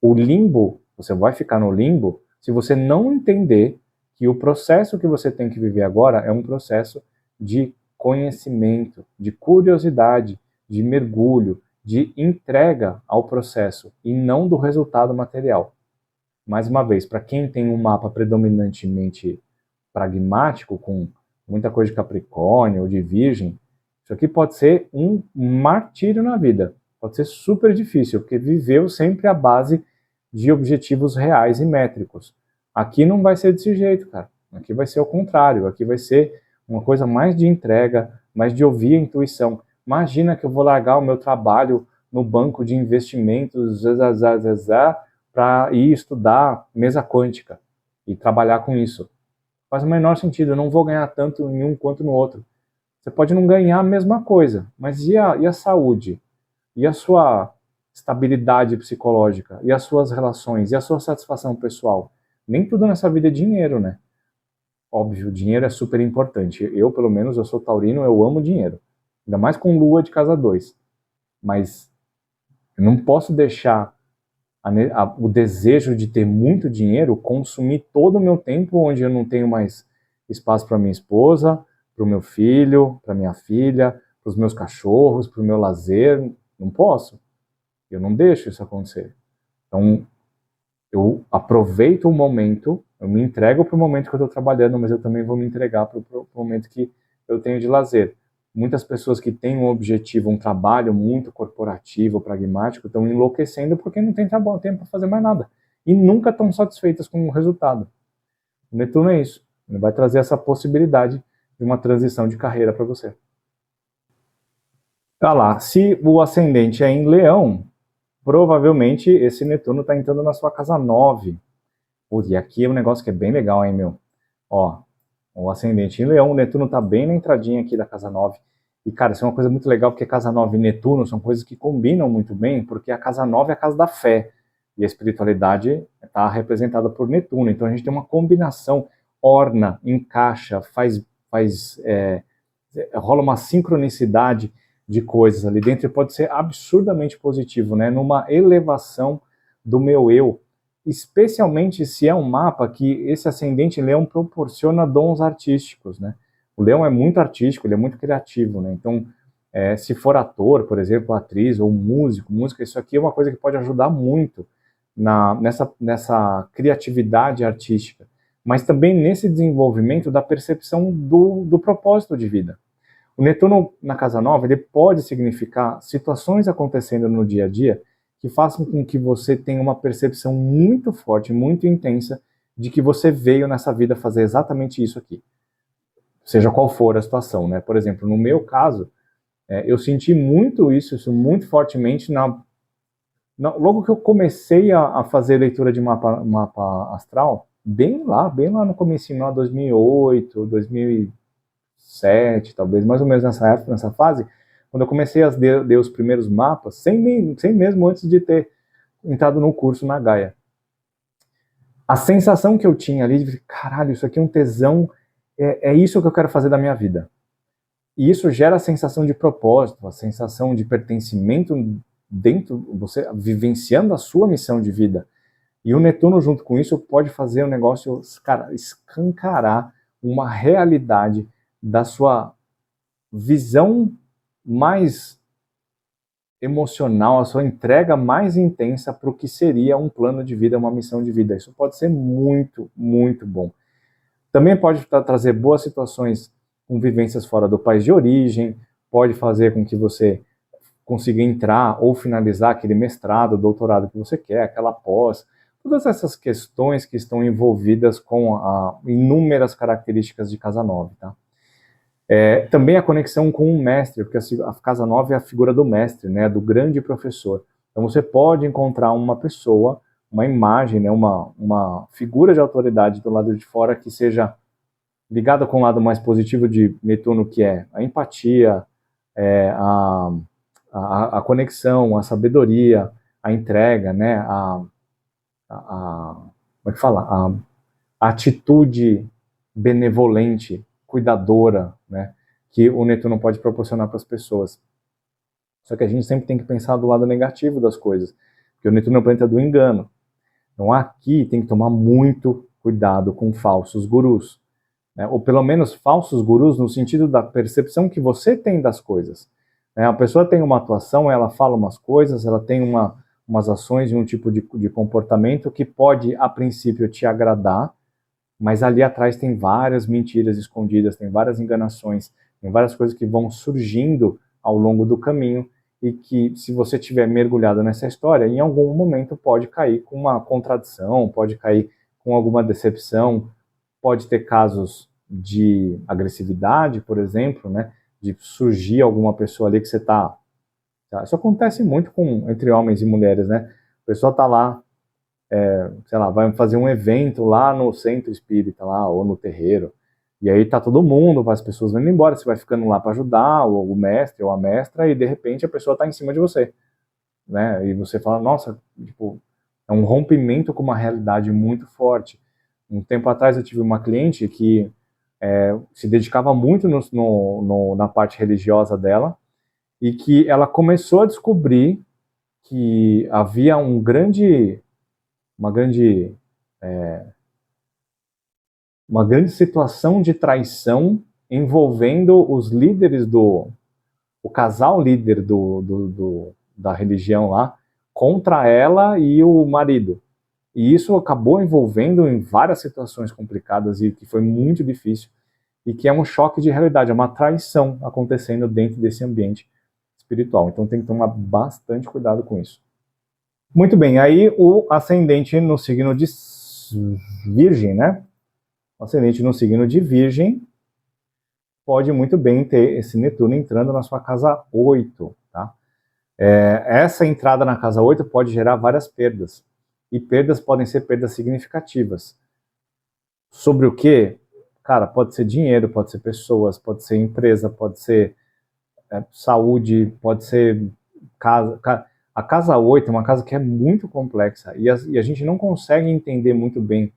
O limbo, você vai ficar no limbo se você não entender que o processo que você tem que viver agora é um processo de conhecimento, de curiosidade, de mergulho, de entrega ao processo e não do resultado material. Mais uma vez, para quem tem um mapa predominantemente pragmático, com muita coisa de Capricórnio ou de Virgem, isso aqui pode ser um martírio na vida. Pode ser super difícil, porque viveu sempre à base de objetivos reais e métricos. Aqui não vai ser desse jeito, cara. Aqui vai ser o contrário. Aqui vai ser uma coisa mais de entrega, mais de ouvir a intuição. Imagina que eu vou largar o meu trabalho no banco de investimentos para ir estudar mesa quântica e trabalhar com isso. Faz o menor sentido. Eu não vou ganhar tanto em um quanto no outro. Você pode não ganhar a mesma coisa, mas e a saúde? E a sua estabilidade psicológica? E as suas relações? E a sua satisfação pessoal? Nem tudo nessa vida é dinheiro, né? Óbvio, dinheiro é super importante. Eu, pelo menos, eu sou taurino, eu amo dinheiro. Ainda mais com lua de casa 2. Mas eu não posso deixar o desejo de ter muito dinheiro consumir todo o meu tempo, onde eu não tenho mais espaço para minha esposa, para o meu filho, para minha filha, para os meus cachorros, para o meu lazer. Não posso. Eu não deixo isso acontecer. Então, eu aproveito o momento, eu me entrego para o momento que eu estou trabalhando, mas eu também vou me entregar para o momento que eu tenho de lazer. Muitas pessoas que têm um objetivo, um trabalho muito corporativo, pragmático, estão enlouquecendo porque não tem tempo para fazer mais nada. E nunca estão satisfeitas com o resultado. O Netuno é isso. Ele vai trazer essa possibilidade de uma transição de carreira para você. Tá lá. Se o ascendente é em Leão, provavelmente esse Netuno está entrando na sua casa 9. E aqui é um negócio que é bem legal, hein, meu? Ó, o ascendente em Leão, o Netuno tá bem na entradinha aqui da casa 9. E, cara, isso é uma coisa muito legal, porque casa 9 e Netuno são coisas que combinam muito bem, porque a casa 9 é a casa da fé. E a espiritualidade está representada por Netuno. Então a gente tem uma combinação, orna, encaixa, rola uma sincronicidade de coisas ali dentro e pode ser absurdamente positivo, né? Numa elevação do meu eu, especialmente se é um mapa que esse ascendente Leão proporciona dons artísticos, né? O Leão é muito artístico, ele é muito criativo, né? Então, se for ator, por exemplo, atriz ou música, isso aqui é uma coisa que pode ajudar muito nessa criatividade artística, mas também nesse desenvolvimento da percepção do propósito de vida. O Netuno na casa 9, ele pode significar situações acontecendo no dia a dia que façam com que você tenha uma percepção muito forte, muito intensa, de que você veio nessa vida fazer exatamente isso aqui. Seja qual for a situação, né? Por exemplo, no meu caso, eu senti muito isso muito fortemente logo que eu comecei a fazer leitura de mapa astral, bem lá no comecinho, lá 2008, 2007, talvez, mais ou menos nessa época, nessa fase, quando eu comecei a ler os primeiros mapas, sem mesmo antes de ter entrado no curso na Gaia. A sensação que eu tinha ali de, caralho, isso aqui é um tesão, é isso que eu quero fazer da minha vida. E isso gera a sensação de propósito, a sensação de pertencimento dentro, você vivenciando a sua missão de vida. E o Netuno, junto com isso, pode fazer o negócio, cara, escancarar uma realidade da sua visão mais emocional, a sua entrega mais intensa para o que seria um plano de vida, uma missão de vida. Isso pode ser muito, muito bom. Também pode trazer boas situações com vivências fora do país de origem, pode fazer com que você consiga entrar ou finalizar aquele mestrado, doutorado que você quer, aquela pós, todas essas questões que estão envolvidas com inúmeras características de casa 9, tá? Também a conexão com o mestre, porque a casa 9 é a figura do mestre, né, do grande professor. Então você pode encontrar uma pessoa, uma imagem, né, uma figura de autoridade do lado de fora que seja ligada com o lado mais positivo de Netuno, que é a empatia, a conexão, a sabedoria, a entrega, né, como é que fala? A atitude benevolente, cuidadora, né, que o Netuno pode proporcionar para as pessoas. Só que a gente sempre tem que pensar do lado negativo das coisas, porque o Netuno é o planeta do engano. Então aqui tem que tomar muito cuidado com falsos gurus, né, ou pelo menos falsos gurus no sentido da percepção que você tem das coisas. A pessoa tem uma atuação, ela fala umas coisas, ela tem umas ações e um tipo de comportamento que pode, a princípio, te agradar, mas ali atrás tem várias mentiras escondidas, tem várias enganações, tem várias coisas que vão surgindo ao longo do caminho e que, se você tiver mergulhado nessa história, em algum momento pode cair com uma contradição, pode cair com alguma decepção, pode ter casos de agressividade, por exemplo, né, de surgir alguma pessoa ali que você tá. Isso acontece muito entre homens e mulheres, né? A pessoa tá lá, sei lá, vai fazer um evento lá no centro espírita, lá, ou no terreiro, e aí tá todo mundo, as pessoas vão indo embora, você vai ficando lá para ajudar, o mestre ou a mestra, e de repente a pessoa tá em cima de você, né? E você fala, nossa, tipo, é um rompimento com uma realidade muito forte. Um tempo atrás eu tive uma cliente que se dedicava muito na parte religiosa dela, e que ela começou a descobrir que havia uma grande situação de traição envolvendo os líderes o casal líder da religião lá, contra ela e o marido. E isso acabou envolvendo em várias situações complicadas e que foi muito difícil, e que é um choque de realidade, é uma traição acontecendo dentro desse ambiente espiritual. Então tem que tomar bastante cuidado com isso. Muito bem, aí o ascendente no signo de Virgem, né? O ascendente no signo de Virgem pode muito bem ter esse Netuno entrando na sua casa 8, tá? Essa entrada na casa 8 pode gerar várias perdas, e perdas podem ser perdas significativas. Sobre o quê? Cara, pode ser dinheiro, pode ser pessoas, pode ser empresa, pode ser saúde, pode ser casa. A casa 8 é uma casa que é muito complexa, e a gente não consegue entender muito bem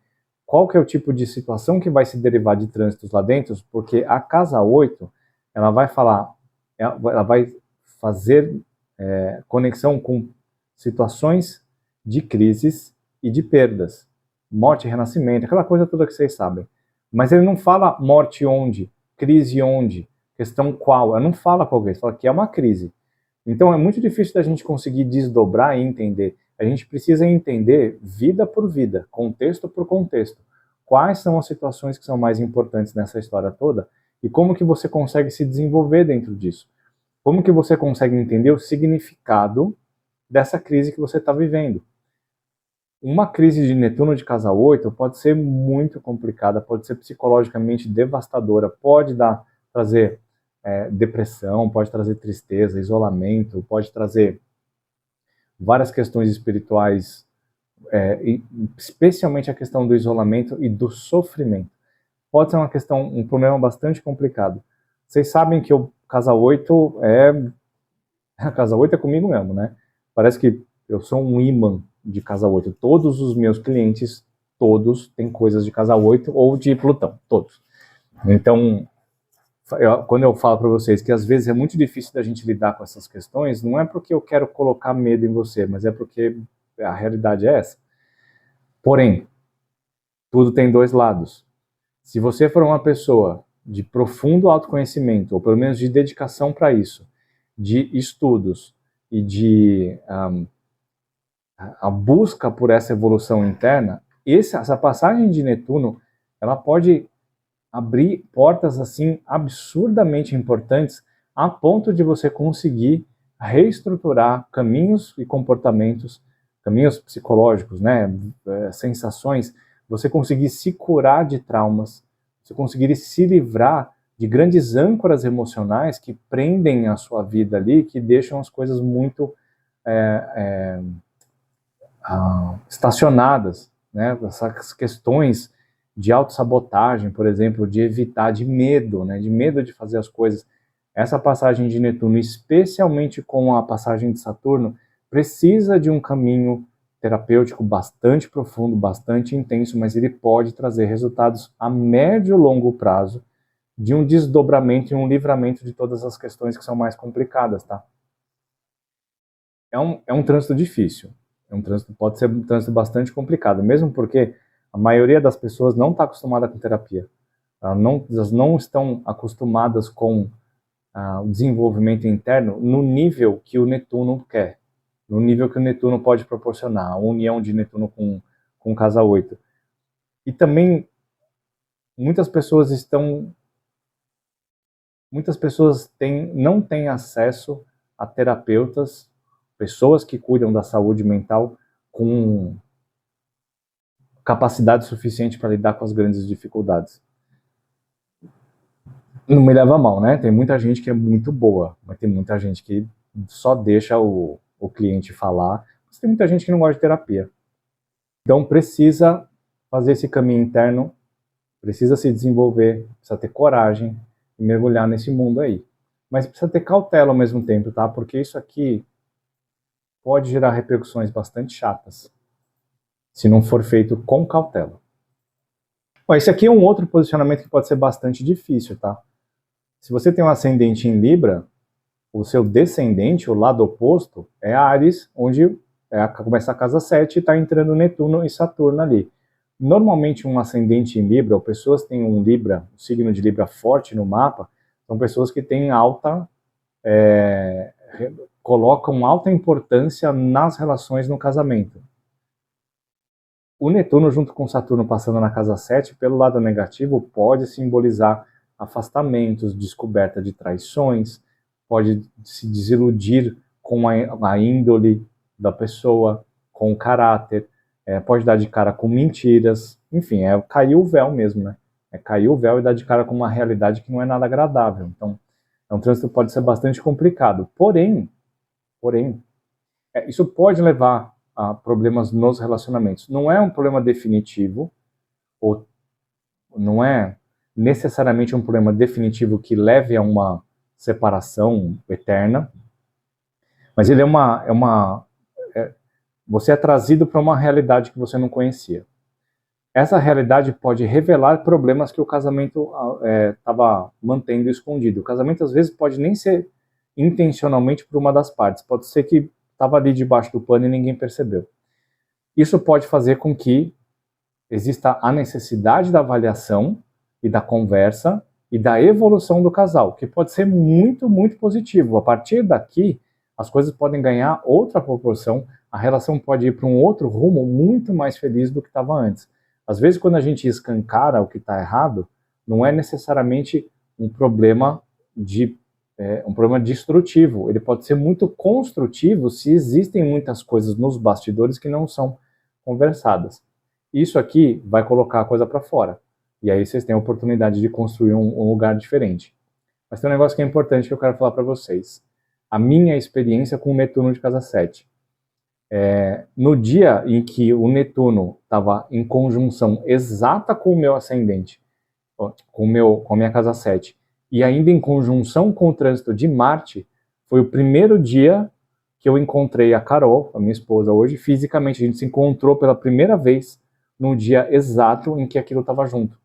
qual que é o tipo de situação que vai se derivar de trânsitos lá dentro, porque a casa 8, ela vai falar, ela vai fazer conexão com situações de crises e de perdas, morte e renascimento, aquela coisa toda que vocês sabem. Mas ele não fala morte onde, crise onde, questão qual, ela não fala qual é, ele fala que é uma crise. Então é muito difícil da gente conseguir desdobrar e entender. A gente precisa entender vida por vida, contexto por contexto. Quais são as situações que são mais importantes nessa história toda e como que você consegue se desenvolver dentro disso. Como que você consegue entender o significado dessa crise que você está vivendo. Uma crise de Netuno de casa 8 pode ser muito complicada, pode ser psicologicamente devastadora, pode trazer depressão, pode trazer tristeza, isolamento, pode trazer várias questões espirituais, especialmente a questão do isolamento e do sofrimento. Pode ser um problema bastante complicado. Vocês sabem que o casa 8 a casa 8 é comigo mesmo, né? Parece que eu sou um imã de casa 8. Todos os meus clientes, todos têm coisas de casa 8 ou de Plutão, todos. Então, quando eu falo para vocês que às vezes é muito difícil da gente lidar com essas questões, não é porque eu quero colocar medo em você, mas é porque a realidade é essa. Porém, tudo tem dois lados. Se você for uma pessoa de profundo autoconhecimento, ou pelo menos de dedicação para isso, de estudos e de a busca por essa evolução interna, essa passagem de Netuno, ela pode abrir portas assim absurdamente importantes, a ponto de você conseguir reestruturar caminhos e comportamentos, caminhos psicológicos, né, sensações, você conseguir se curar de traumas, você conseguir se livrar de grandes âncoras emocionais que prendem a sua vida ali, que deixam as coisas muito estacionadas, né? Essas questões de autossabotagem, por exemplo, de evitar, de medo, né? De medo de fazer as coisas. Essa passagem de Netuno, especialmente com a passagem de Saturno, precisa de um caminho terapêutico bastante profundo, bastante intenso, mas ele pode trazer resultados a médio e longo prazo de um desdobramento e um livramento de todas as questões que são mais complicadas, tá? É um trânsito difícil. Pode ser um trânsito bastante complicado, mesmo porque a maioria das pessoas não está acostumada com terapia. Elas não estão acostumadas com o desenvolvimento interno no nível que o Netuno quer, no nível que o Netuno pode proporcionar, a união de Netuno com casa 8. E também muitas pessoas não têm acesso a terapeutas, pessoas que cuidam da saúde mental com capacidade suficiente para lidar com as grandes dificuldades. Não me leva a mal, né? Tem muita gente que é muito boa, mas tem muita gente que só deixa o cliente falar. Mas tem muita gente que não gosta de terapia. Então precisa fazer esse caminho interno, precisa se desenvolver, precisa ter coragem e mergulhar nesse mundo aí. Mas precisa ter cautela ao mesmo tempo, tá? Porque isso aqui pode gerar repercussões bastante chatas, se não for feito com cautela. Bom, esse aqui é um outro posicionamento que pode ser bastante difícil, tá? Se você tem um ascendente em Libra, o seu descendente, o lado oposto, é Áries, onde começa a casa 7 e está entrando Netuno e Saturno ali. Normalmente um ascendente em Libra, ou pessoas que têm um Libra, um signo de Libra forte no mapa, são pessoas que têm colocam alta importância nas relações no casamento. O Netuno junto com Saturno passando na casa 7, pelo lado negativo, pode simbolizar afastamentos, descoberta de traições, pode se desiludir com a índole da pessoa, com o caráter, pode dar de cara com mentiras, enfim, cair o véu mesmo, né? É cair o véu e dar de cara com uma realidade que não é nada agradável. Então, um trânsito pode ser bastante complicado. Porém, isso pode levar a problemas nos relacionamentos. Não é um problema definitivo, ou não é necessariamente um problema definitivo que leve a uma separação eterna, mas ele você é trazido para uma realidade que você não conhecia. Essa realidade pode revelar problemas que o casamento estava mantendo escondido. O casamento, às vezes, pode nem ser intencionalmente por uma das partes. Pode ser que estava ali debaixo do pano e ninguém percebeu. Isso pode fazer com que exista a necessidade da avaliação e da conversa e da evolução do casal, que pode ser muito, muito positivo. A partir daqui, as coisas podem ganhar outra proporção, a relação pode ir para um outro rumo muito mais feliz do que estava antes. Às vezes, quando a gente escancara o que está errado, não é necessariamente um problema destrutivo. Ele pode ser muito construtivo se existem muitas coisas nos bastidores que não são conversadas. Isso aqui vai colocar a coisa para fora. E aí vocês têm a oportunidade de construir um lugar diferente. Mas tem um negócio que é importante que eu quero falar para vocês. A minha experiência com o Netuno de casa 7. No dia em que o Netuno estava em conjunção exata com o meu ascendente, com a minha casa 7, e ainda em conjunção com o trânsito de Marte, foi o primeiro dia que eu encontrei a Carol, a minha esposa, hoje, fisicamente. A gente se encontrou pela primeira vez no dia exato em que aquilo estava junto.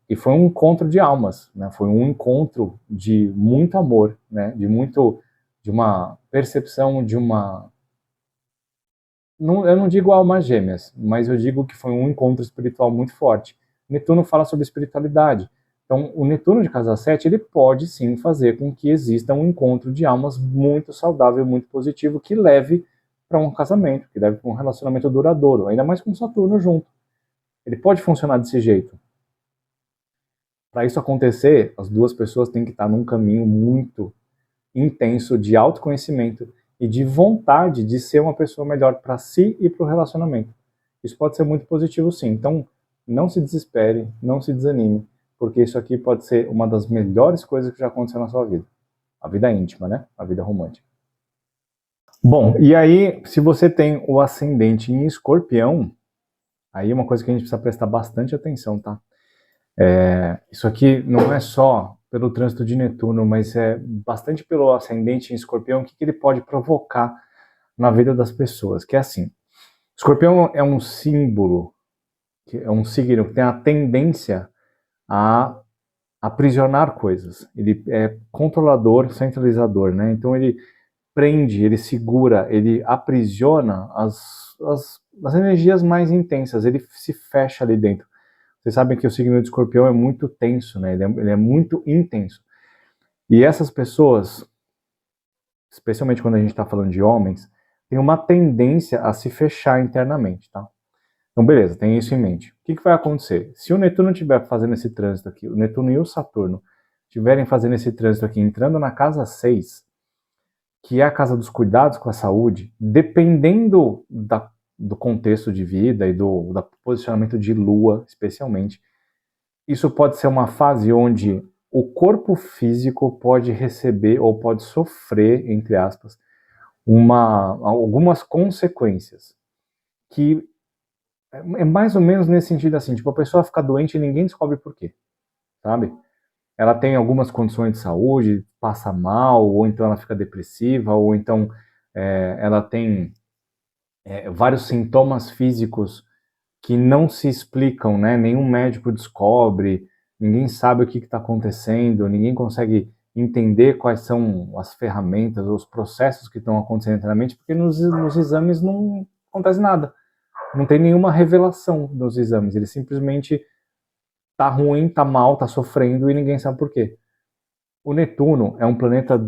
E foi um encontro de almas, né? Foi um encontro de muito amor, né? De uma percepção, eu não digo almas gêmeas, mas eu digo que foi um encontro espiritual muito forte. Netuno fala sobre espiritualidade. Então, o Netuno de casa 7, ele pode sim fazer com que exista um encontro de almas muito saudável, muito positivo, que leve para um casamento, que leve para um relacionamento duradouro, ainda mais com Saturno junto. Ele pode funcionar desse jeito. Para isso acontecer, as duas pessoas têm que estar num caminho muito intenso de autoconhecimento e de vontade de ser uma pessoa melhor para si e para o relacionamento. Isso pode ser muito positivo, sim. Então, não se desespere, não se desanime, porque isso aqui pode ser uma das melhores coisas que já aconteceu na sua vida. A vida íntima, né? A vida romântica. Bom, e aí, se você tem o ascendente em Escorpião, aí é uma coisa que a gente precisa prestar bastante atenção, tá? Isso aqui não é só pelo trânsito de Netuno, mas é bastante pelo ascendente em Escorpião, o que ele pode provocar na vida das pessoas, que é assim. Escorpião é um símbolo, é um signo que tem a tendência a aprisionar coisas. Ele é controlador, centralizador, né? Então ele prende, ele segura, ele aprisiona as energias mais intensas, ele se fecha ali dentro. Vocês sabem que o signo de Escorpião é muito tenso, né? Ele é muito intenso. E essas pessoas, especialmente quando a gente está falando de homens, têm uma tendência a se fechar internamente, tá? Então, beleza, tem isso em mente. O que vai acontecer? Se o Netuno estiver fazendo esse trânsito aqui, o Netuno e o Saturno estiverem fazendo esse trânsito aqui, entrando na casa 6, que é a casa dos cuidados com a saúde, dependendo do contexto de vida e do posicionamento de lua, especialmente, isso pode ser uma fase onde o corpo físico pode receber ou pode sofrer, entre aspas, algumas consequências, que é mais ou menos nesse sentido assim, tipo, a pessoa fica doente e ninguém descobre por quê, sabe? Ela tem algumas condições de saúde, passa mal, ou então ela fica depressiva, ou então ela tem vários sintomas físicos que não se explicam, né? Nenhum médico descobre, ninguém sabe o que está acontecendo, ninguém consegue entender quais são as ferramentas, os processos que estão acontecendo internamente, porque nos exames não acontece nada. Não tem nenhuma revelação nos exames, ele simplesmente tá ruim, tá mal, tá sofrendo e ninguém sabe por quê. O Netuno é um planeta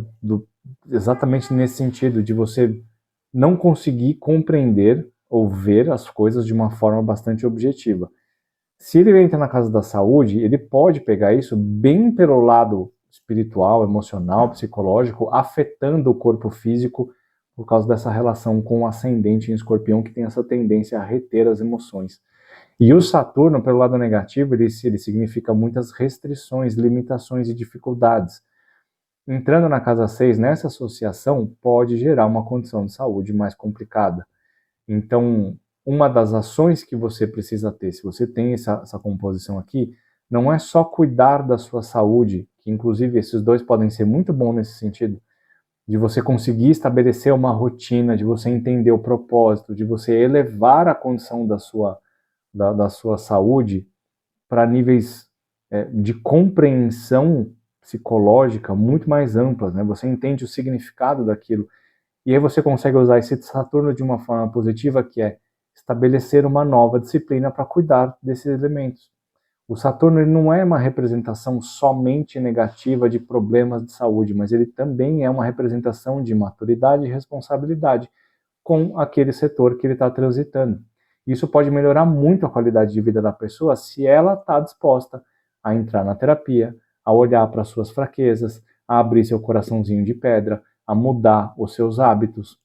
exatamente nesse sentido, de você não conseguir compreender ou ver as coisas de uma forma bastante objetiva. Se ele entra na casa da saúde, ele pode pegar isso bem pelo lado espiritual, emocional, psicológico, afetando o corpo físico por causa dessa relação com o ascendente em Escorpião, que tem essa tendência a reter as emoções. E o Saturno, pelo lado negativo, ele significa muitas restrições, limitações e dificuldades. Entrando na casa 6, nessa associação, pode gerar uma condição de saúde mais complicada. Então, uma das ações que você precisa ter, se você tem essa composição aqui, não é só cuidar da sua saúde, que inclusive esses dois podem ser muito bons nesse sentido, de você conseguir estabelecer uma rotina, de você entender o propósito, de você elevar a condição da sua saúde para níveis de compreensão psicológica muito mais amplas, né? Você entende o significado daquilo e aí você consegue usar esse Saturno de uma forma positiva, que é estabelecer uma nova disciplina para cuidar desses elementos. O Saturno ele não é uma representação somente negativa de problemas de saúde, mas ele também é uma representação de maturidade e responsabilidade com aquele setor que ele está transitando. Isso pode melhorar muito a qualidade de vida da pessoa se ela está disposta a entrar na terapia, a olhar para suas fraquezas, a abrir seu coraçãozinho de pedra, a mudar os seus hábitos.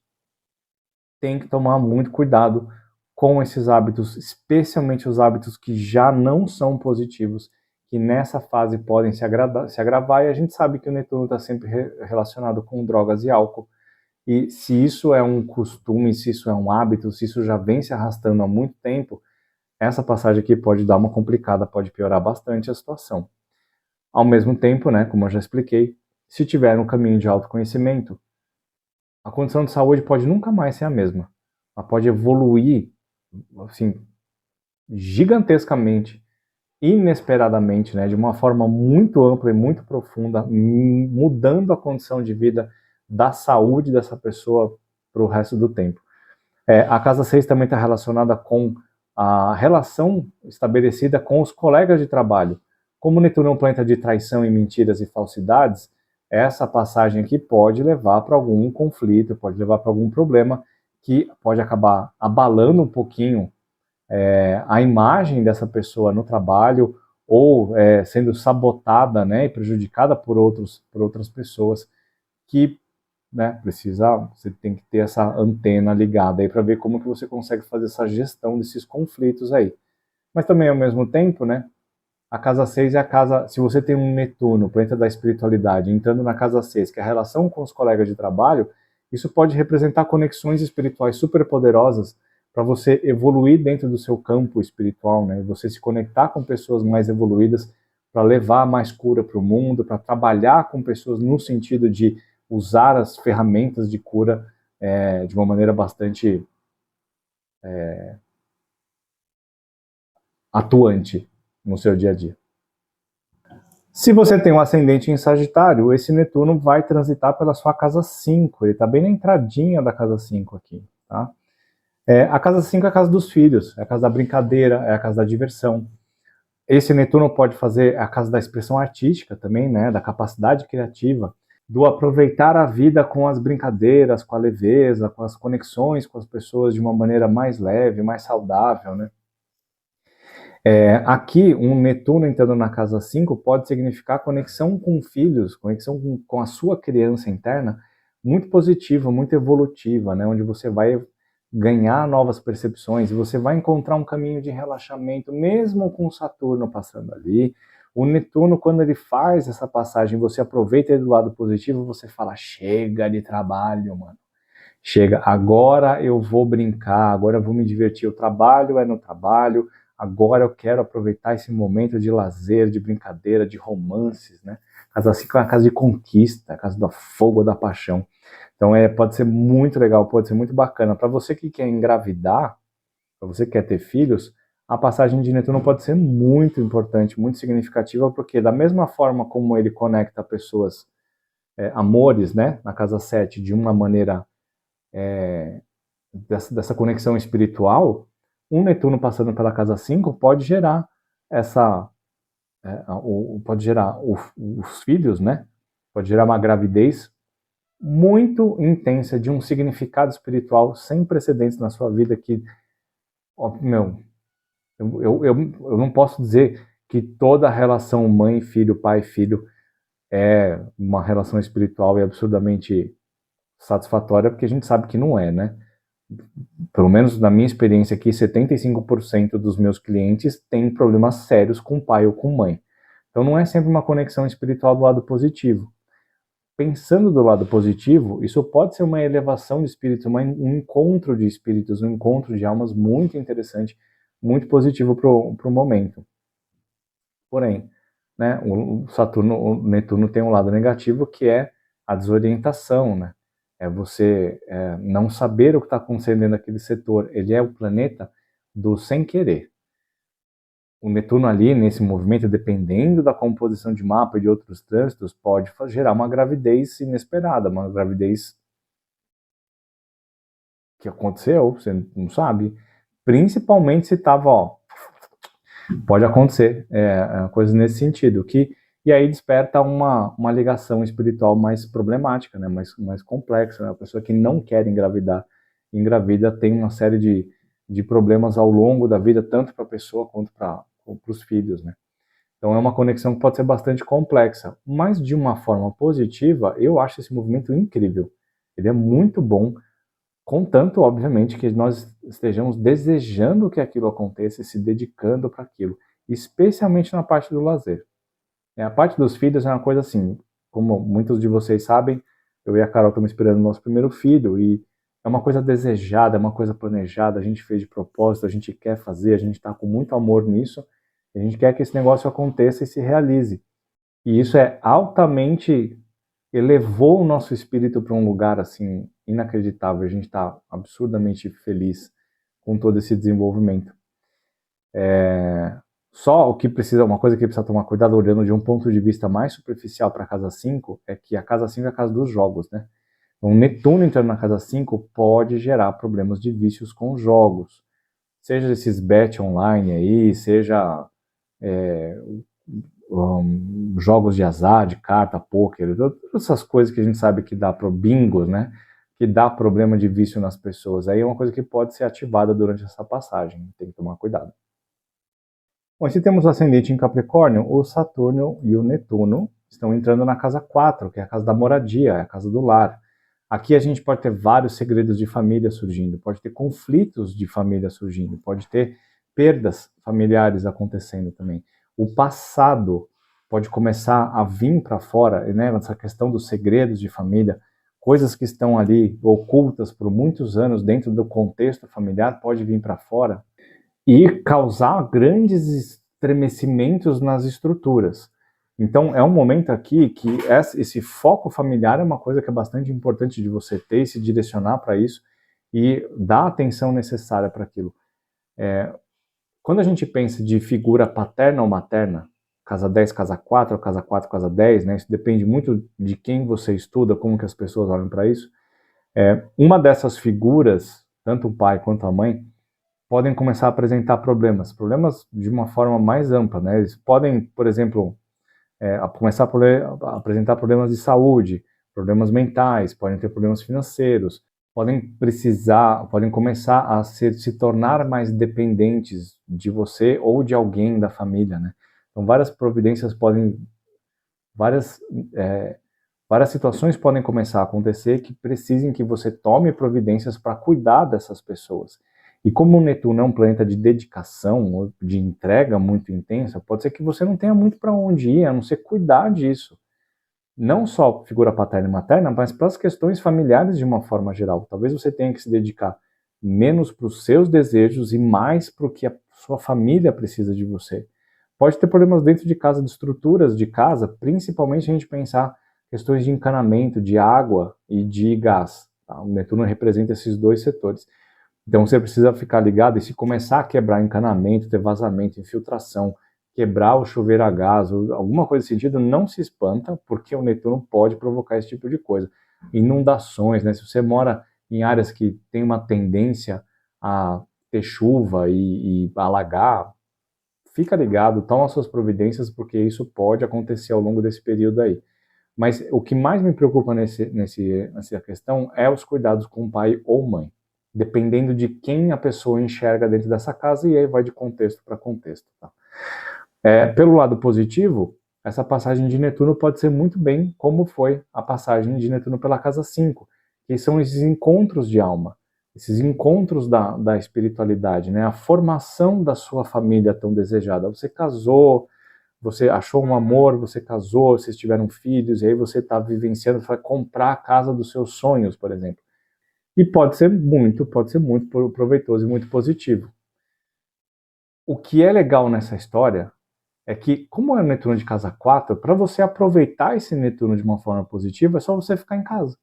Tem que tomar muito cuidado com esses hábitos, especialmente os hábitos que já não são positivos, que nessa fase podem se agravar, e a gente sabe que o Netuno está sempre relacionado com drogas e álcool. E se isso é um costume, se isso é um hábito, se isso já vem se arrastando há muito tempo, essa passagem aqui pode dar uma complicada, pode piorar bastante a situação. Ao mesmo tempo, né, como eu já expliquei, se tiver um caminho de autoconhecimento, a condição de saúde pode nunca mais ser a mesma. Ela pode evoluir assim, gigantescamente, inesperadamente, né, de uma forma muito ampla e muito profunda, mudando a condição de vida da saúde dessa pessoa para o resto do tempo. A casa 6 também está relacionada com a relação estabelecida com os colegas de trabalho. Como Netuno é um planeta de traição e mentiras e falsidades, essa passagem aqui pode levar para algum conflito, pode levar para algum problema que pode acabar abalando um pouquinho a imagem dessa pessoa no trabalho ou sendo sabotada, né, e prejudicada por outras pessoas que, né, você tem que ter essa antena ligada aí para ver como que você consegue fazer essa gestão desses conflitos aí. Mas também, ao mesmo tempo, né, a casa 6 é a casa, se você tem um Netuno, planeta da espiritualidade, entrando na casa 6, que é a relação com os colegas de trabalho, isso pode representar conexões espirituais super poderosas para você evoluir dentro do seu campo espiritual, né? Você se conectar com pessoas mais evoluídas para levar mais cura para o mundo, para trabalhar com pessoas no sentido de usar as ferramentas de cura de uma maneira bastante atuante no seu dia a dia. Se você tem um ascendente em Sagitário, esse Netuno vai transitar pela sua casa 5, ele está bem na entradinha da casa 5 aqui, tá? A casa 5 é a casa dos filhos, é a casa da brincadeira, é a casa da diversão. Esse Netuno pode fazer a casa da expressão artística também, né, da capacidade criativa, do aproveitar a vida com as brincadeiras, com a leveza, com as conexões com as pessoas de uma maneira mais leve, mais saudável, né? Aqui, um Netuno entrando na casa 5 pode significar conexão com filhos, conexão com a sua criança interna, muito positiva, muito evolutiva, né? Onde você vai ganhar novas percepções e você vai encontrar um caminho de relaxamento, mesmo com o Saturno passando ali. O Netuno, quando ele faz essa passagem, você aproveita ele do lado positivo, você fala, chega de trabalho, mano. Chega, agora eu vou brincar, agora eu vou me divertir. O trabalho é no trabalho, agora eu quero aproveitar esse momento de lazer, de brincadeira, de romances, né? Casa 5 é uma casa de conquista, a casa do fogo, da paixão. Então pode ser muito legal, pode ser muito bacana. Para você que quer engravidar, para você que quer ter filhos, a passagem de Netuno pode ser muito importante, muito significativa, porque da mesma forma como ele conecta pessoas, amores, né, na casa 7, de uma maneira dessa conexão espiritual, um Netuno passando pela casa 5 pode gerar essa pode gerar os filhos, né? Pode gerar uma gravidez muito intensa de um significado espiritual sem precedentes na sua vida que, ó, meu, eu não posso dizer que toda relação mãe-filho, pai-filho é uma relação espiritual e absurdamente satisfatória, porque a gente sabe que não é, né? Pelo menos na minha experiência aqui, 75% dos meus clientes têm problemas sérios com pai ou com mãe. Então não é sempre uma conexão espiritual do lado positivo. Pensando do lado positivo, isso pode ser uma elevação de espíritos, um encontro de espíritos, um encontro de almas muito interessante, muito positivo para o momento. Porém, né, o Saturno, o Netuno tem um lado negativo que é a desorientação, né? É você não saber o que está acontecendo naquele setor. Ele é o planeta do sem querer. O Netuno ali, nesse movimento, dependendo da composição de mapa e de outros trânsitos, pode gerar uma gravidez inesperada, uma gravidez que aconteceu, você não sabe. Principalmente se estava, pode acontecer, coisas nesse sentido, e aí desperta uma ligação espiritual mais problemática, né, mais complexa, né? A pessoa que não quer engravidar, engravida, tem uma série de problemas ao longo da vida, tanto para a pessoa quanto para os filhos, né. Então é uma conexão que pode ser bastante complexa, mas de uma forma positiva, eu acho esse movimento incrível. Ele é muito bom, contanto, obviamente, que nós estejamos desejando que aquilo aconteça e se dedicando para aquilo, especialmente na parte do lazer. A parte dos filhos é uma coisa assim, como muitos de vocês sabem, eu e a Carol estamos esperando o nosso primeiro filho e é uma coisa desejada, é uma coisa planejada, a gente fez de propósito, a gente quer fazer, a gente está com muito amor nisso, a gente quer que esse negócio aconteça e se realize. E isso é altamente, elevou o nosso espírito para um lugar assim inacreditável, a gente está absurdamente feliz com todo esse desenvolvimento. Só o que precisa, uma coisa que precisa tomar cuidado olhando de um ponto de vista mais superficial para a casa 5 é que a casa 5 é a casa dos jogos, né? Um Netuno entrando na casa 5 pode gerar problemas de vícios com jogos. Seja esses bet online aí, seja jogos de azar, de carta, pôquer, todas essas coisas que a gente sabe que dá para bingos, né? Que dá problema de vício nas pessoas. Aí é uma coisa que pode ser ativada durante essa passagem, tem que tomar cuidado. Bom, se temos o ascendente em Capricórnio, o Saturno e o Netuno estão entrando na casa 4, que é a casa da moradia, é a casa do lar. Aqui a gente pode ter vários segredos de família surgindo, pode ter conflitos de família surgindo, pode ter perdas familiares acontecendo também. O passado pode começar a vir para fora, né, essa questão dos segredos de família, coisas que estão ali ocultas por muitos anos dentro do contexto familiar, pode vir para fora e causar grandes estremecimentos nas estruturas. Então, é um momento aqui que esse foco familiar é uma coisa que é bastante importante de você ter e se direcionar para isso e dar a atenção necessária para aquilo. Quando a gente pensa de figura paterna ou materna, casa 10, casa 4, casa 4, casa 10, né? Isso depende muito de quem você estuda, como que as pessoas olham para isso. Uma dessas figuras, tanto o pai quanto a mãe, podem começar a apresentar problemas de uma forma mais ampla, né? Eles podem, por exemplo, começar a apresentar problemas de saúde, problemas mentais, podem ter problemas financeiros, podem começar a se tornar mais dependentes de você ou de alguém da família, né? Então várias providências várias situações podem começar a acontecer que precisem que você tome providências para cuidar dessas pessoas. E como o Netuno é um planeta de dedicação, de entrega muito intensa, pode ser que você não tenha muito para onde ir, a não ser cuidar disso. Não só figura paterna e materna, mas para as questões familiares de uma forma geral. Talvez você tenha que se dedicar menos para os seus desejos e mais para o que a sua família precisa de você. Pode ter problemas dentro de casa, de estruturas de casa, principalmente a gente pensar questões de encanamento, de água e de gás. Tá? O Netuno representa esses dois setores. Então você precisa ficar ligado, e se começar a quebrar encanamento, ter vazamento, infiltração, quebrar o chuveiro a gás, ou alguma coisa nesse sentido, não se espanta, porque o Netuno pode provocar esse tipo de coisa. Inundações, né? Se você mora em áreas que tem uma tendência a ter chuva e alagar, fica ligado, toma suas providências, porque isso pode acontecer ao longo desse período aí. Mas o que mais me preocupa nessa questão é os cuidados com o pai ou mãe, dependendo de quem a pessoa enxerga dentro dessa casa, e aí vai de contexto para contexto. Tá? Pelo lado positivo, essa passagem de Netuno pode ser muito bem como foi a passagem de Netuno pela casa 5, que são esses encontros de alma, esses encontros da espiritualidade, né? A formação da sua família tão desejada. Você casou, você achou um amor, você casou, vocês tiveram filhos, e aí você está vivenciando, vai comprar a casa dos seus sonhos, por exemplo. E pode ser muito proveitoso e muito positivo. O que é legal nessa história é que, como é o Netuno de casa 4, para você aproveitar esse Netuno de uma forma positiva, é só você ficar em casa.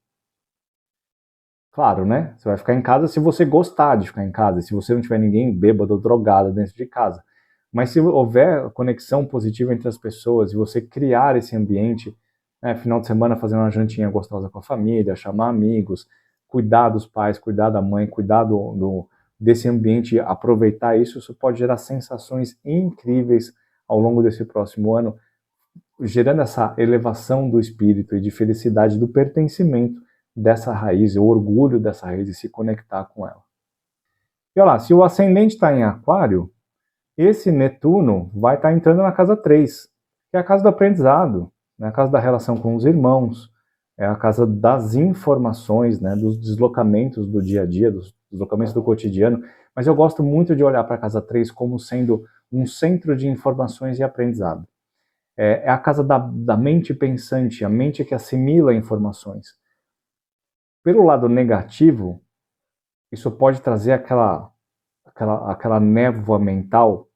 Claro, né? Você vai ficar em casa se você gostar de ficar em casa, se você não tiver ninguém bêbado ou drogado dentro de casa. Mas se houver conexão positiva entre as pessoas e você criar esse ambiente, né, final de semana fazer uma jantinha gostosa com a família, chamar amigos, cuidar dos pais, cuidar da mãe, cuidar desse ambiente, aproveitar isso, isso pode gerar sensações incríveis ao longo desse próximo ano, gerando essa elevação do espírito e de felicidade do pertencimento dessa raiz, o orgulho dessa raiz e se conectar com ela. E olha lá, se o ascendente está em Aquário, esse Netuno vai estar entrando na casa 3, que é a casa do aprendizado, né, a casa da relação com os irmãos, é a casa das informações, né, dos deslocamentos do dia a dia, dos deslocamentos do cotidiano, mas eu gosto muito de olhar para a casa 3 como sendo um centro de informações e aprendizado. É a casa da mente pensante, a mente que assimila informações. Pelo lado negativo, isso pode trazer aquela névoa mental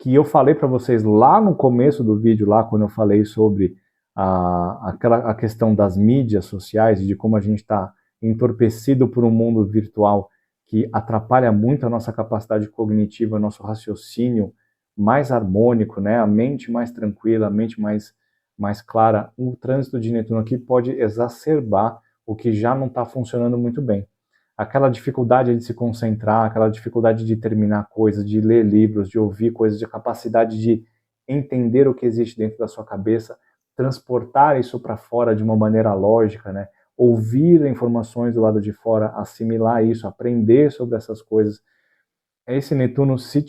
que eu falei para vocês lá no começo do vídeo, lá quando eu falei sobre a questão das mídias sociais e de como a gente está entorpecido por um mundo virtual que atrapalha muito a nossa capacidade cognitiva, nosso raciocínio mais harmônico, né? A mente mais tranquila, a mente mais clara. O trânsito de Netuno aqui pode exacerbar o que já não está funcionando muito bem. Aquela dificuldade de se concentrar, aquela dificuldade de terminar coisas, de ler livros, de ouvir coisas, de capacidade de entender o que existe dentro da sua cabeça, transportar isso para fora de uma maneira lógica, né? Ouvir informações do lado de fora, assimilar isso, aprender sobre essas coisas. Esse Netuno, se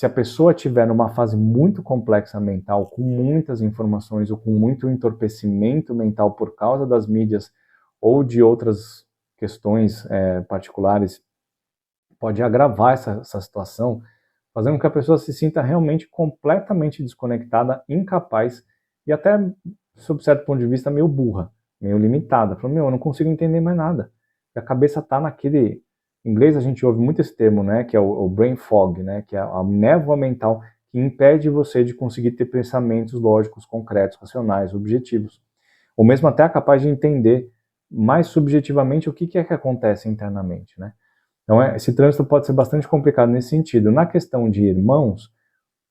a pessoa estiver numa fase muito complexa mental, com muitas informações ou com muito entorpecimento mental por causa das mídias ou de outras questões particulares, pode agravar essa situação, fazendo com que a pessoa se sinta realmente completamente desconectada, incapaz e até, sob certo ponto de vista, meio burra, meio limitada. Falando, eu não consigo entender mais nada. A cabeça está naquele... Em inglês a gente ouve muito esse termo, né, que é o brain fog, né, que é a névoa mental que impede você de conseguir ter pensamentos lógicos, concretos, racionais, objetivos. Ou mesmo até é capaz de entender mais subjetivamente o que é que acontece internamente, né? Então, esse trânsito pode ser bastante complicado nesse sentido. Na questão de irmãos,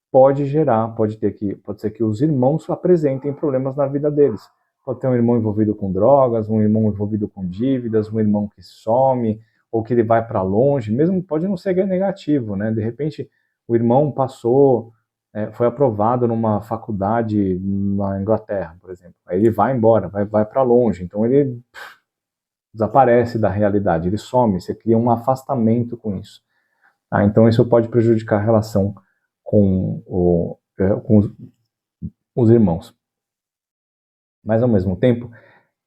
pode ser que os irmãos apresentem problemas na vida deles. Pode ter um irmão envolvido com drogas, um irmão envolvido com dívidas, um irmão que some, ou que ele vai para longe, mesmo pode não ser negativo, né? De repente, o irmão foi aprovado numa faculdade na Inglaterra, por exemplo. Aí ele vai embora, vai para longe, então ele desaparece da realidade, ele some, você cria um afastamento com isso. Então isso pode prejudicar a relação com os irmãos. Mas ao mesmo tempo,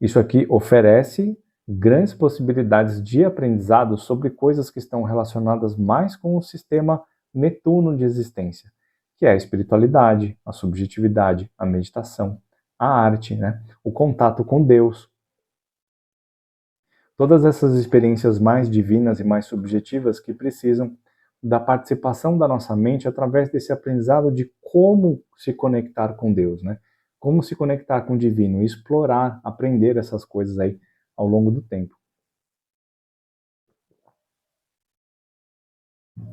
isso aqui oferece grandes possibilidades de aprendizado sobre coisas que estão relacionadas mais com o sistema Netuno de existência, que é a espiritualidade, a subjetividade, a meditação, a arte, né? O contato com Deus. Todas essas experiências mais divinas e mais subjetivas que precisam da participação da nossa mente através desse aprendizado de como se conectar com Deus, né? Como se conectar com o divino, explorar, aprender essas coisas aí ao longo do tempo.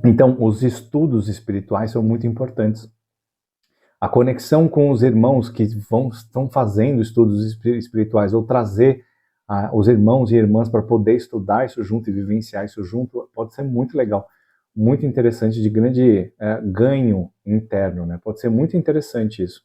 Então, os estudos espirituais são muito importantes. A conexão com os irmãos que estão fazendo estudos espirituais, ou trazer os irmãos e irmãs para poder estudar isso junto e vivenciar isso junto, pode ser muito legal, muito interessante, de grande ganho interno, né? Pode ser muito interessante isso.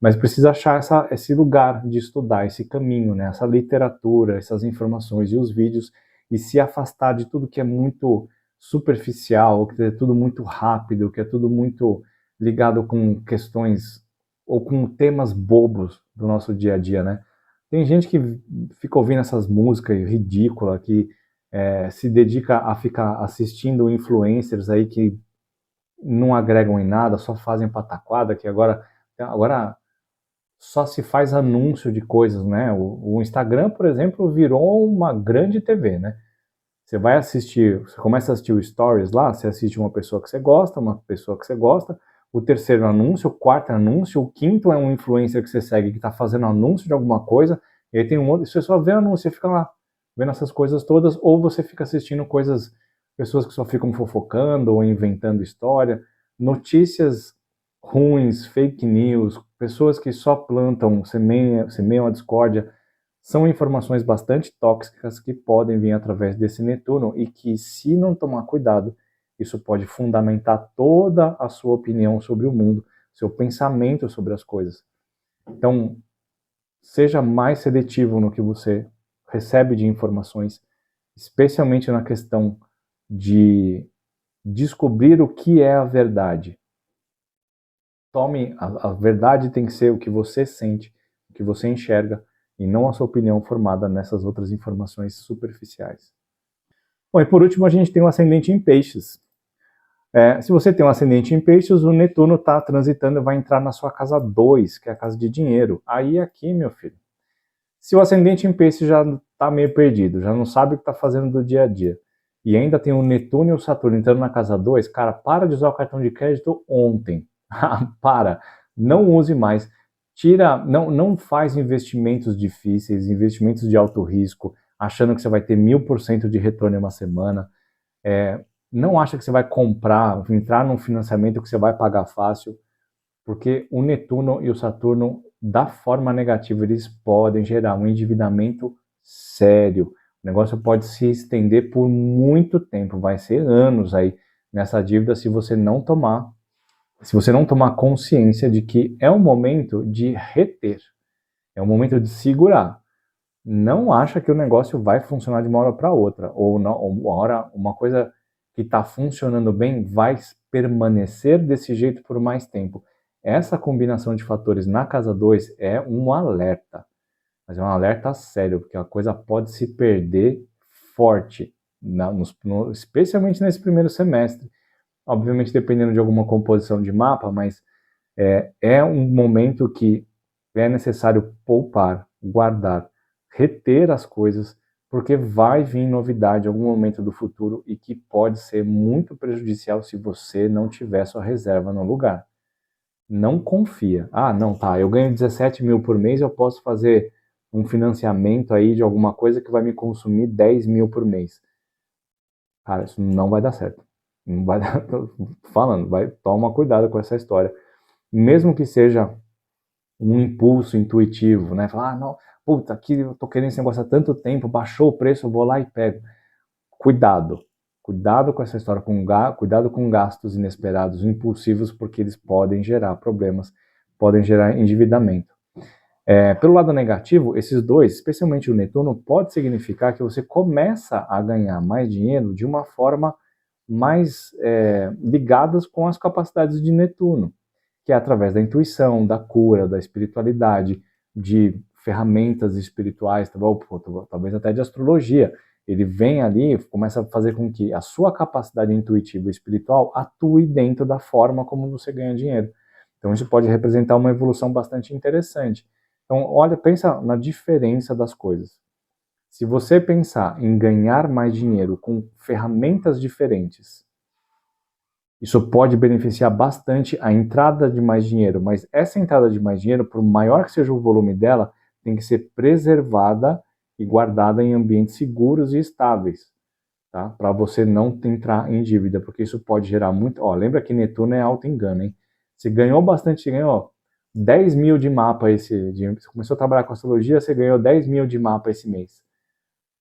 Mas precisa achar esse lugar de estudar, esse caminho, né? Essa literatura, essas informações e os vídeos, e se afastar de tudo que é muito superficial, que é tudo muito rápido, que é tudo muito ligado com questões ou com temas bobos do nosso dia a dia, né? Tem gente que fica ouvindo essas músicas ridículas, que se dedica a ficar assistindo influencers aí que não agregam em nada, só fazem pataquada, que agora só se faz anúncio de coisas, né? O Instagram, por exemplo, virou uma grande TV, né? Você vai assistir, você começa a assistir o Stories lá, você assiste uma pessoa que você gosta, uma pessoa que você gosta, o terceiro anúncio, o quarto anúncio, o quinto é um influencer que você segue que está fazendo anúncio de alguma coisa, e aí tem um outro, você só vê anúncio, você fica lá vendo essas coisas todas, ou você fica assistindo coisas, pessoas que só ficam fofocando ou inventando história, notícias ruins, fake news, pessoas que só plantam, semeiam a discórdia. São informações bastante tóxicas que podem vir através desse Netuno e que, se não tomar cuidado, isso pode fundamentar toda a sua opinião sobre o mundo, seu pensamento sobre as coisas. Então, seja mais seletivo no que você recebe de informações, especialmente na questão de descobrir o que é a verdade. A verdade tem que ser o que você sente, o que você enxerga, e não a sua opinião formada nessas outras informações superficiais. Bom, e por último a gente tem o ascendente em peixes. Se você tem um ascendente em peixes, o Netuno está transitando e vai entrar na sua casa 2, que é a casa de dinheiro. Aí aqui, meu filho, se o ascendente em peixes já está meio perdido, já não sabe o que está fazendo do dia a dia, e ainda tem o Netuno e o Saturno entrando na casa 2, cara, para de usar o cartão de crédito ontem. Para, não use mais. Tira, não faz investimentos difíceis, investimentos de alto risco, achando que você vai ter 1000% de retorno em uma semana. Não acha que você vai entrar num financiamento que você vai pagar fácil, porque o Netuno e o Saturno, da forma negativa, eles podem gerar um endividamento sério. O negócio pode se estender por muito tempo, vai ser anos aí nessa dívida se você não tomar consciência de que é um momento de reter, é um momento de segurar. Não acha que o negócio vai funcionar de uma hora para outra, ou uma coisa que está funcionando bem vai permanecer desse jeito por mais tempo. Essa combinação de fatores na casa 2 é um alerta, mas é um alerta sério, porque a coisa pode se perder forte, especialmente nesse primeiro semestre. Obviamente dependendo de alguma composição de mapa, mas é um momento que é necessário poupar, guardar, reter as coisas, porque vai vir novidade em algum momento do futuro e que pode ser muito prejudicial se você não tiver sua reserva no lugar. Não confia. Ah, não, tá, eu ganho 17 mil por mês, eu posso fazer um financiamento aí de alguma coisa que vai me consumir 10 mil por mês. Cara, isso não vai dar certo. Não vai dar, falando, toma cuidado com essa história. Mesmo que seja um impulso intuitivo, né? Falar, não, puta, aqui eu tô querendo esse negócio há tanto tempo, baixou o preço, eu vou lá e pego. Cuidado. Cuidado com essa história, cuidado com gastos inesperados, impulsivos, porque eles podem gerar problemas, podem gerar endividamento. Pelo lado negativo, esses dois, especialmente o Netuno, pode significar que você começa a ganhar mais dinheiro de uma forma mais ligadas com as capacidades de Netuno, que é através da intuição, da cura, da espiritualidade, de ferramentas espirituais, talvez até de astrologia. Ele vem ali, começa a fazer com que a sua capacidade intuitiva e espiritual atue dentro da forma como você ganha dinheiro. Então isso pode representar uma evolução bastante interessante. Então, olha, pensa na diferença das coisas. Se você pensar em ganhar mais dinheiro com ferramentas diferentes, isso pode beneficiar bastante a entrada de mais dinheiro, mas essa entrada de mais dinheiro, por maior que seja o volume dela, tem que ser preservada e guardada em ambientes seguros e estáveis. tá? Para você não entrar em dívida, porque isso pode gerar muito... Ó, lembra que Netuno é auto-engano, hein? Você ganhou bastante, você ganhou 10 mil de mapa você começou a trabalhar com astrologia, você ganhou 10 mil de mapa esse mês.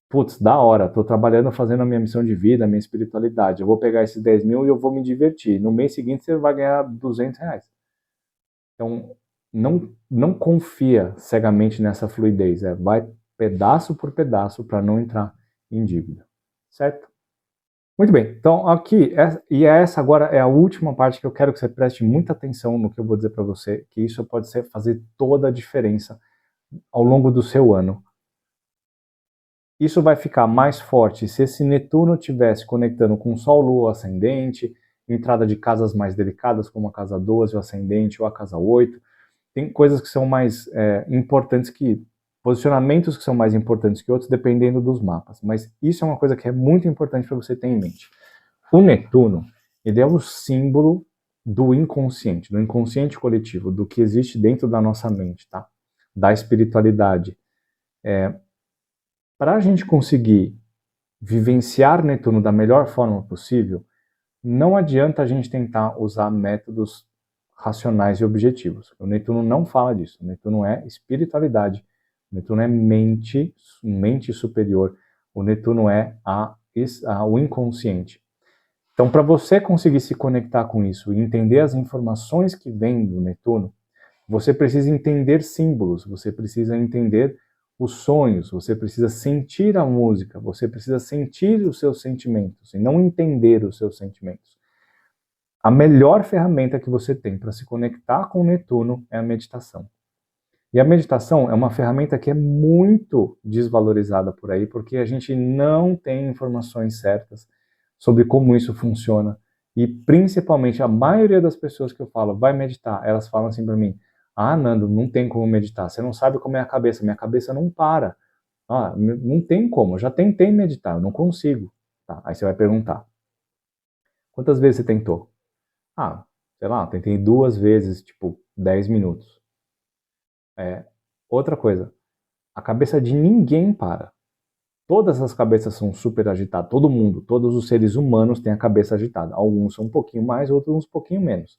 Putz, da hora, tô trabalhando, fazendo a minha missão de vida, a minha espiritualidade. Eu vou pegar esses 10 mil e eu vou me divertir. No mês seguinte você vai ganhar 200 reais. Então, não confia cegamente nessa fluidez. Vai pedaço por pedaço para não entrar em dívida. Certo? Muito bem. Então, aqui, essa agora é a última parte que eu quero que você preste muita atenção no que eu vou dizer para você, que isso pode fazer toda a diferença ao longo do seu ano. Isso vai ficar mais forte se esse Netuno estivesse conectando com Sol, Lua, Ascendente, entrada de casas mais delicadas, como a casa 12, o Ascendente, ou a casa 8. Tem coisas que são mais importantes posicionamentos que são mais importantes que outros, dependendo dos mapas. Mas isso é uma coisa que é muito importante para você ter em mente. O Netuno, ele é o símbolo do inconsciente coletivo, do que existe dentro da nossa mente, tá? Da espiritualidade. Para a gente conseguir vivenciar Netuno da melhor forma possível, não adianta a gente tentar usar métodos racionais e objetivos. O Netuno não fala disso. O Netuno é espiritualidade. O Netuno é mente superior. O Netuno é o inconsciente. Então, para você conseguir se conectar com isso e entender as informações que vêm do Netuno, você precisa entender símbolos, você precisa entender os sonhos, você precisa sentir a música, você precisa sentir os seus sentimentos e não entender os seus sentimentos. A melhor ferramenta que você tem para se conectar com o Netuno é a meditação. E a meditação é uma ferramenta que é muito desvalorizada por aí, porque a gente não tem informações certas sobre como isso funciona. E principalmente a maioria das pessoas que eu falo, vai meditar, elas falam assim para mim, ah, Nando, não tem como meditar, você não sabe como é a cabeça, minha cabeça não para. Ah, não tem como, eu já tentei meditar, eu não consigo. Tá, aí você vai perguntar, quantas vezes você tentou? Ah, sei lá, tentei 2 vezes, tipo, 10 minutos. Outra coisa, a cabeça de ninguém para. Todas as cabeças são super agitadas, todo mundo, todos os seres humanos têm a cabeça agitada. Alguns são um pouquinho mais, outros um pouquinho menos.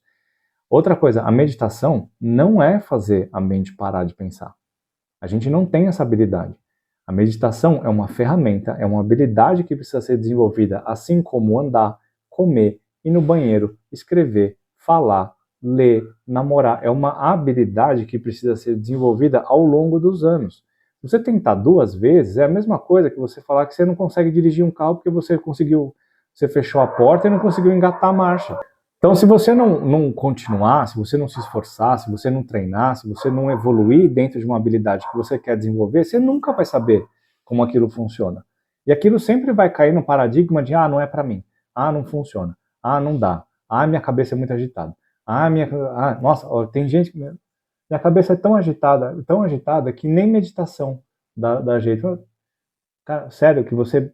Outra coisa, a meditação não é fazer a mente parar de pensar. A gente não tem essa habilidade. A meditação é uma ferramenta, é uma habilidade que precisa ser desenvolvida, assim como andar, comer, ir no banheiro, escrever, falar, ler, namorar. É uma habilidade que precisa ser desenvolvida ao longo dos anos. Se você tentar 2 vezes, é a mesma coisa que você falar que você não consegue dirigir um carro porque você fechou a porta e não conseguiu engatar a marcha. Então, se você não continuar, se você não se esforçar, se você não treinar, se você não evoluir dentro de uma habilidade que você quer desenvolver, você nunca vai saber como aquilo funciona. E aquilo sempre vai cair no paradigma de, não é para mim, não funciona, não dá, minha cabeça é muito agitada, nossa, tem gente que minha cabeça é tão agitada que nem meditação dá jeito. Cara, sério, que você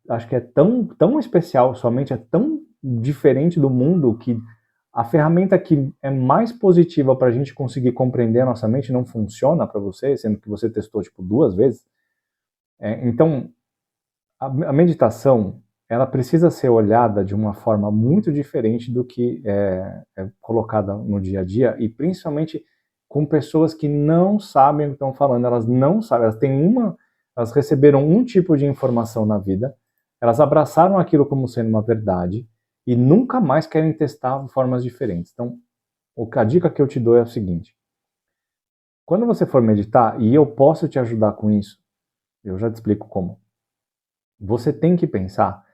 acho que é tão especial, sua mente é tão diferente do mundo que a ferramenta que é mais positiva para a gente conseguir compreender a nossa mente não funciona para você, sendo que você testou tipo 2 vezes. Então, a meditação ela precisa ser olhada de uma forma muito diferente do que é colocada no dia a dia, e principalmente com pessoas que não sabem o que estão falando. Elas não sabem, elas receberam um tipo de informação na vida, elas abraçaram aquilo como sendo uma verdade e nunca mais querem testar formas diferentes. Então, a dica que eu te dou é o seguinte: quando você for meditar, e eu posso te ajudar com isso, eu já te explico como, você tem que pensar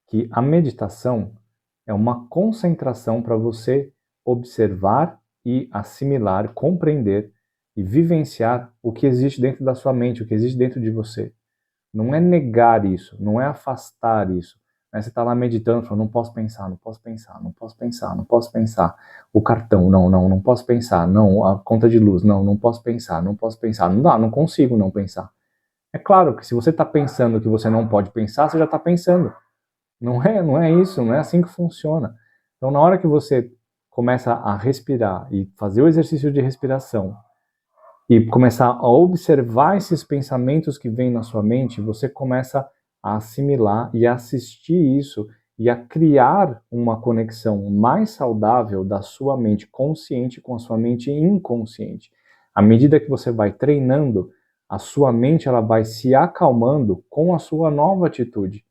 que a meditação é uma concentração para você observar e assimilar, compreender e vivenciar o que existe dentro da sua mente, o que existe dentro de você. Não é negar isso, não é afastar isso. Você está lá meditando, falando, não posso pensar, não posso pensar, não posso pensar, não posso pensar. O cartão, não posso pensar. Não, a conta de luz, não posso pensar, não posso pensar. Não dá, não consigo não pensar. É claro que se você está pensando que você não pode pensar, você já está pensando. Não é isso, não é assim que funciona. Então, na hora que você começa a respirar e fazer o exercício de respiração e começar a observar esses pensamentos que vêm na sua mente, você começa a assimilar e a assistir isso e a criar uma conexão mais saudável da sua mente consciente com a sua mente inconsciente. À medida que você vai treinando, a sua mente ela vai se acalmando com a sua nova atitude.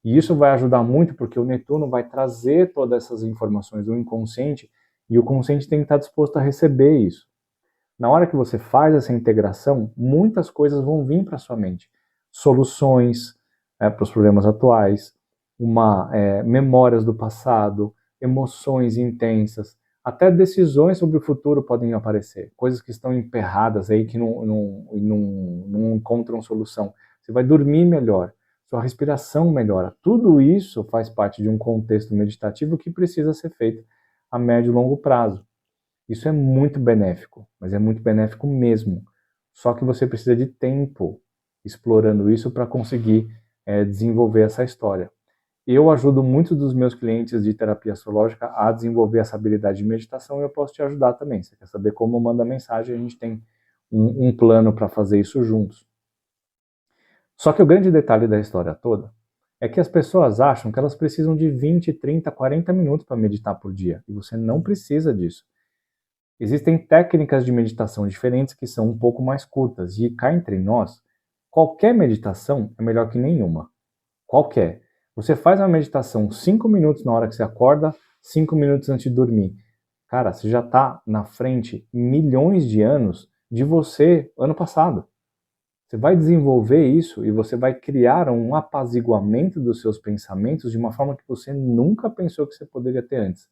E isso vai ajudar muito porque o Netuno vai trazer todas essas informações do inconsciente e o consciente tem que estar disposto a receber isso. Na hora que você faz essa integração, muitas coisas vão vir para sua mente. Soluções para os problemas atuais, memórias do passado, emoções intensas, até decisões sobre o futuro podem aparecer. Coisas que estão emperradas aí, que não encontram solução. Você vai dormir melhor, sua respiração melhora. Tudo isso faz parte de um contexto meditativo que precisa ser feito a médio e longo prazo. Isso é muito benéfico, mas é muito benéfico mesmo. Só que você precisa de tempo explorando isso para conseguir desenvolver essa história. Eu ajudo muitos dos meus clientes de terapia astrológica a desenvolver essa habilidade de meditação e eu posso te ajudar também. Você quer saber como manda mensagem? A gente tem um plano para fazer isso juntos. Só que o grande detalhe da história toda é que as pessoas acham que elas precisam de 20, 30, 40 minutos para meditar por dia. E você não precisa disso. Existem técnicas de meditação diferentes que são um pouco mais curtas. E cá entre nós, qualquer meditação é melhor que nenhuma. Qualquer. Você faz uma meditação 5 minutos na hora que você acorda, 5 minutos antes de dormir. Cara, você já está na frente milhões de anos de você ano passado. Você vai desenvolver isso e você vai criar um apaziguamento dos seus pensamentos de uma forma que você nunca pensou que você poderia ter antes.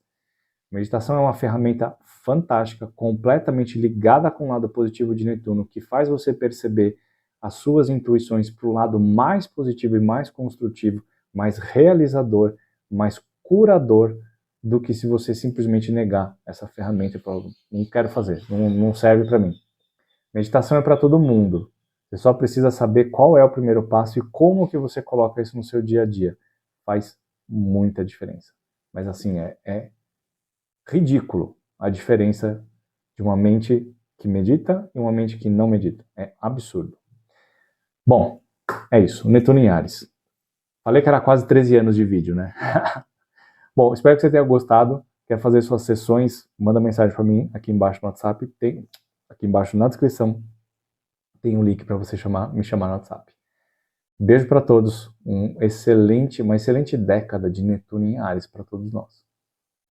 Meditação é uma ferramenta fantástica, completamente ligada com o lado positivo de Netuno, que faz você perceber as suas intuições para o lado mais positivo e mais construtivo, mais realizador, mais curador, do que se você simplesmente negar essa ferramenta e falar, não quero fazer, não serve para mim. Meditação é para todo mundo. Você só precisa saber qual é o primeiro passo e como que você coloca isso no seu dia a dia. Faz muita diferença. Mas assim, é ridículo a diferença de uma mente que medita e uma mente que não medita. É absurdo. Bom, é isso. Netuno em Áries. Falei que era quase 13 anos de vídeo, né? Bom, espero que você tenha gostado. Quer fazer suas sessões? Manda mensagem para mim aqui embaixo no WhatsApp. Tem aqui embaixo na descrição. Tem um link para você me chamar no WhatsApp. Beijo para todos. Uma excelente década de Netuno em Áries para todos nós.